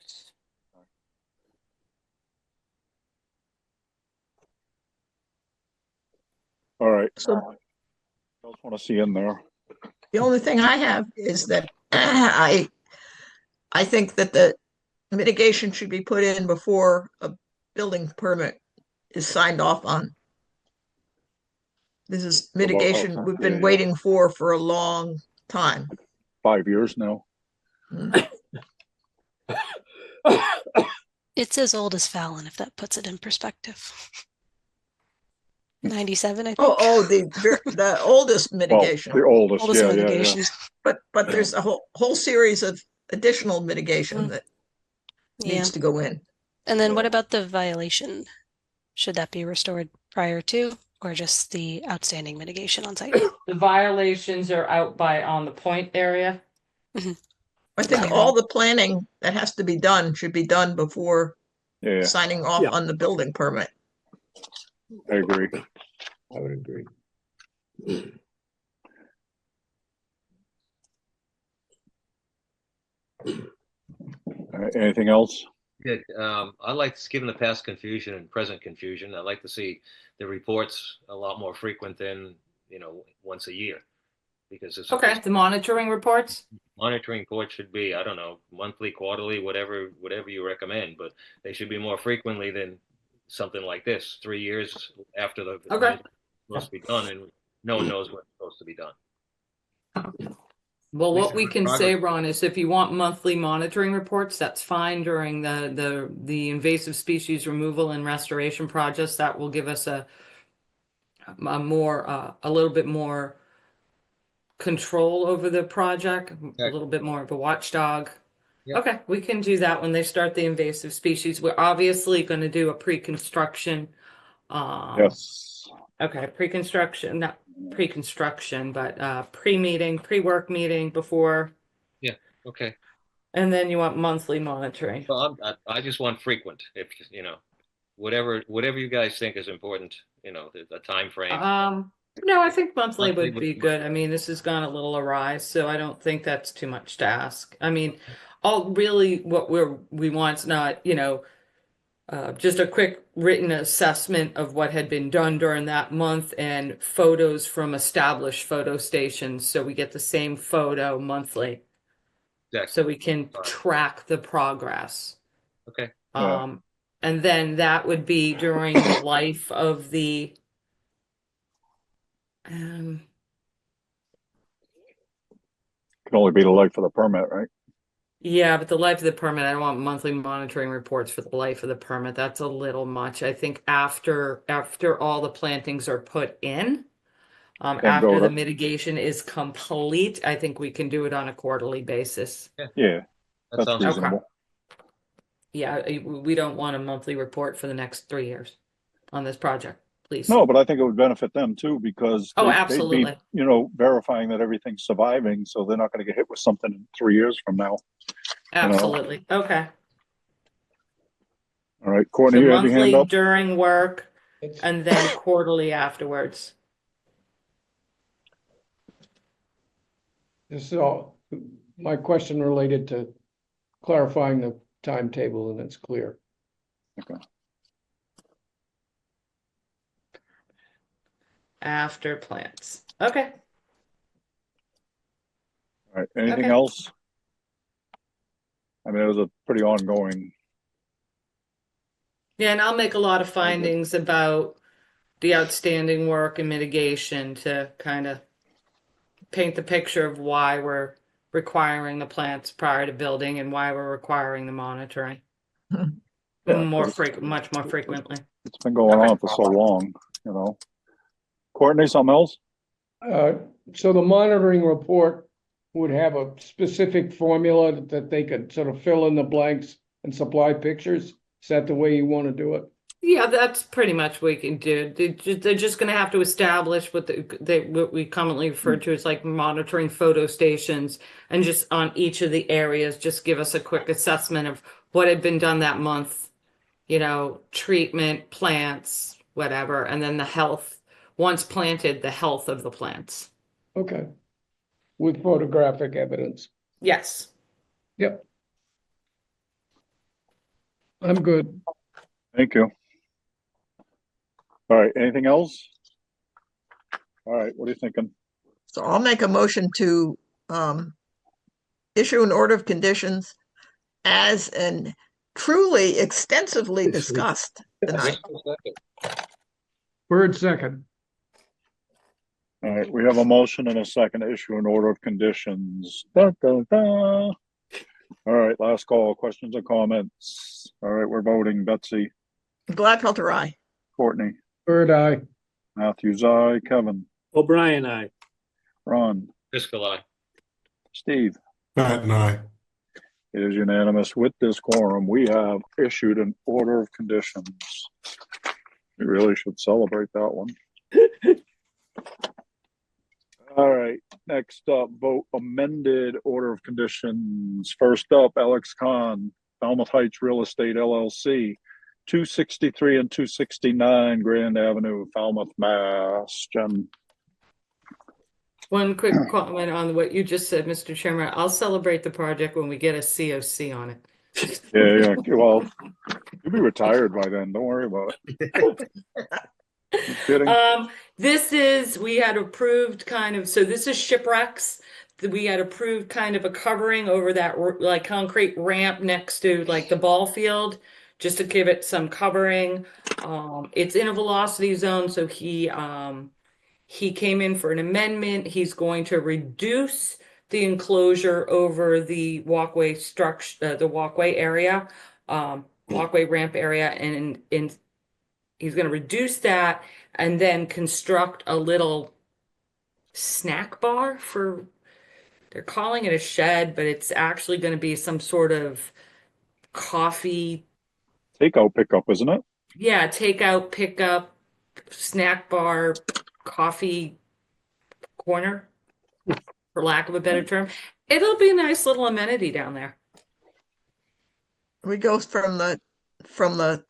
All right. So What else want to see in there? the only thing I have is that I think that the mitigation should be put in before a building permit is signed off on. This is mitigation we've been waiting for a long time. 5 years now. It's as old as Fallon, if that puts it in perspective. 97, I think. Oh, the oldest mitigation. The oldest, Oldest yeah, mitigation. But there's a whole series of additional mitigation that Yeah. needs to go in. And then what about the violation? Should that be restored prior to, or just the outstanding mitigation on site? The violations are out on the point area. I think all the planning that has to be done should be done before Yeah, signing off on the building permit. I agree. I would agree. Anything else? Yeah, I like, given the past confusion and present confusion, I'd like to see the reports a lot more frequent than, once a year. Because it's Okay, the monitoring reports? monitoring reports should be, I don't know, monthly, quarterly, whatever you recommend, but they should be more frequently than something like this, 3 years after the Okay. supposed to be done, and no one knows what's supposed to be done. Well, At least what we it's can progress. say, Ron, is if you want monthly monitoring reports, that's fine during the invasive species removal and restoration projects. That will give us a little bit more control over the project, a little bit more of a watchdog. Yep. Okay, we can do that when they start the invasive species. We're obviously going to do a pre-construction. Yes. Okay, pre-construction, not pre-construction, but pre-meeting, pre-work meeting before, Yeah, okay. and then you want monthly monitoring. Well, I just want frequent, if, whatever you guys think is important, the time frame. No, I think monthly Monthly would would be be good. I mean, this has gone a little awry, so I don't think that's too much to ask. I mean, really what we want is not, just a quick written assessment of what had been done during that month and photos from established photo stations, so we get the same photo monthly. Exactly. So we can track the progress. Okay. Yeah. And then that would be during the life of the Can only be the life of the permit, right? yeah, but the life of the permit, I don't want monthly monitoring reports for the life of the permit. That's a little much. I think after all the plantings are put in, after the mitigation is complete, I think we can do it on a quarterly basis. Yeah, that's sounds reasonable. Yeah, we don't want a monthly report for the next 3 years on this project, please. No, but I think it would benefit them too, because they'd be, absolutely. verifying that everything's surviving, so they're not going to get hit with something in 3 years from now. Absolutely. Okay. All right, Courtney, So you have your hand monthly up? during work and then quarterly afterwards. This is all, my question related to clarifying the timetable, and it's clear. Okay. After plants. Okay. All right, anything Okay. else? I mean, it was a pretty ongoing. Yeah, and I'll make a lot of findings about the outstanding work and mitigation to kind of paint the picture of why we're requiring the plants prior to building and why we're requiring the monitoring. Yeah, Much more frequently. It's been going on for so long, Courtney, something else? So the monitoring report would have a specific formula that they could sort of fill in the blanks and supply pictures? Is that the way you want to do it? Yeah, that's pretty much what we can do. They're just going to have to establish what what we commonly refer to as like monitoring photo stations, and just on each of the areas, just give us a quick assessment of what had been done that month, treatment, plants, whatever, and then the health, once planted, the health of the plants. Okay. With photographic evidence. Yes. Yep. I'm good. Thank you. All right, anything else? All right, what are you thinking? So I'll make a motion to issue an order of conditions as and truly extensively discussed tonight. Bird second. All right, we have a motion and a second to issue an order of conditions. Dun, dun, dun. All right, last call, questions or comments? All right, we're voting. Betsy, Gladfelter, aye. Courtney, Bird eye. Matthews, aye. Kevin, O'Brien, aye. Ron, Driscoll, aye. Steve. Pat and I. It is unanimous. With this quorum, we have issued an order of conditions. We really should celebrate that one. All right, next up, vote amended order of conditions. First up, Alex Khan, Falmouth Heights Real Estate LLC, 263 and 269 Grand Avenue, Falmouth, Mass. Jen. One quick comment on what you just said, Mr. Chairman. I'll celebrate the project when we get a COC on it. Yeah. Well, you'll be retired by then. Don't worry about it. You kidding? We had approved this is shipwrecks. We had approved kind of a covering over that like concrete ramp next to like the ball field, just to give it some covering. It's in a velocity zone, so he came in for an amendment. He's going to reduce the enclosure over the walkway structure, the walkway area, walkway ramp area, and he's going to reduce that and then construct a little snack bar for, they're calling it a shed, but it's actually going to be some sort of coffee. Takeout pickup, isn't it? Yeah, takeout, pickup, snack bar, coffee corner, for lack of a better term. It'll be a nice little amenity down there. We go from the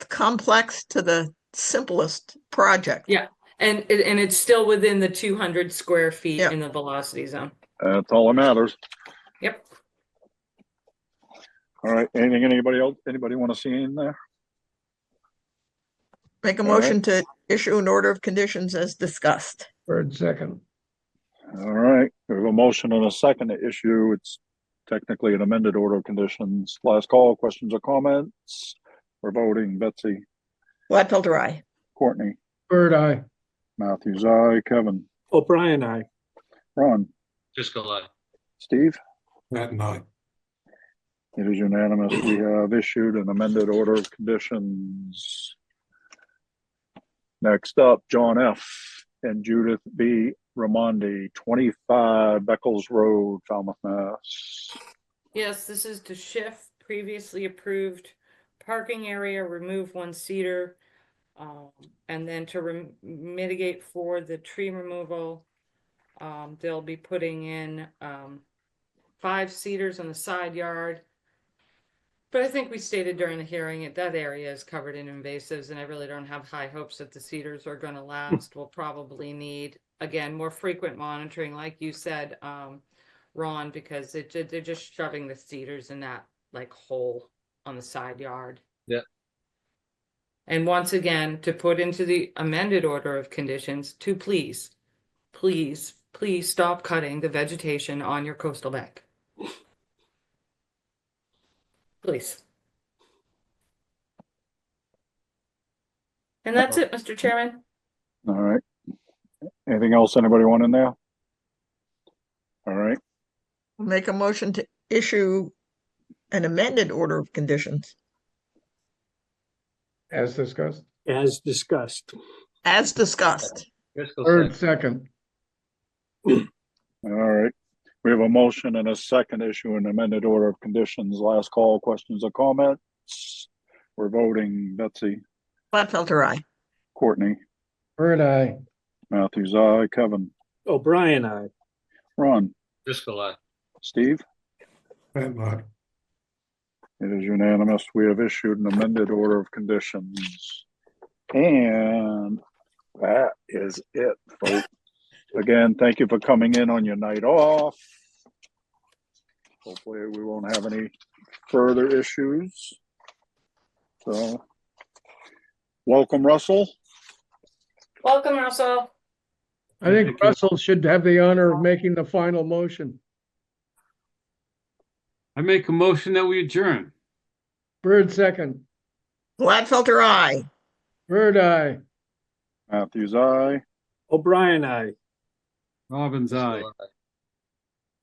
complex to the simplest project. Yeah, and it's still within the 200 square feet in the velocity zone. That's all that matters. Yep. All right. Anybody want to see in there? Make a All motion right. to issue an order of conditions as discussed. Bird second. All right. We have a motion and a second to issue. It's technically an amended order of conditions. Last call. Questions or comments? We're voting. Betsy. Gladfelter, aye. Courtney. Bird eye. Matthews, aye. Kevin. O'Brien, aye. Ron. Driscoll, aye. Steve. Pat and I. It is unanimous. We have issued an amended order of conditions. Next up, John F. and Judith B. Ramondi, 25 Beckles Road, Falmouth, Mass. Yes, this is to shift previously approved parking area, remove one cedar, and then to mitigate for the tree removal, they'll be putting in 5 cedars in the side yard. But I think we stated during the hearing that area is covered in invasives, and I really don't have high hopes that the cedars are going to last. We'll probably need, again, more frequent monitoring, like you said, Ron, because they're just shoving the cedars in that like hole on the side yard. Yeah. And once again, to put into the amended order of conditions to please stop cutting the vegetation on your coastal bank. Please. And that's it, Mr. Chairman. All right. Anything else anybody want in there? All right. Make a motion to issue an amended order of conditions. As discussed. As discussed. As discussed. Bird second. All right. We have a motion and a second issue an amended order of conditions. Last call. Questions or comments? We're voting. Betsy. Gladfelter, aye. Courtney. Bird eye. Matthews, aye. Kevin. O'Brien, aye. Ron. Driscoll, aye. Steve. Pat and I. It is unanimous. We have issued an amended order of conditions. And that is it, folks. Again, thank you for coming in on your night off. Hopefully we won't have any further issues. So, welcome, Russell. Welcome, Russell. I think Russell should have the honor of making the final motion. I make a motion that we adjourn. Bird second. Gladfelter, aye. Bird eye. Matthews, aye. O'Brien, aye. Robbins, aye.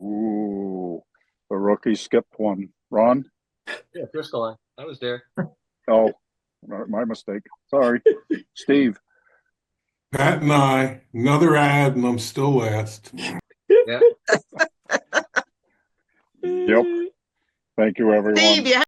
Ooh, the rookie skipped one. Ron? Yeah, Driscoll, aye. I was there. Oh, my mistake. Sorry. Steve? Pat and I, another ad, and I'm still last. Yeah. Yep. Thank you, everyone. Steve, you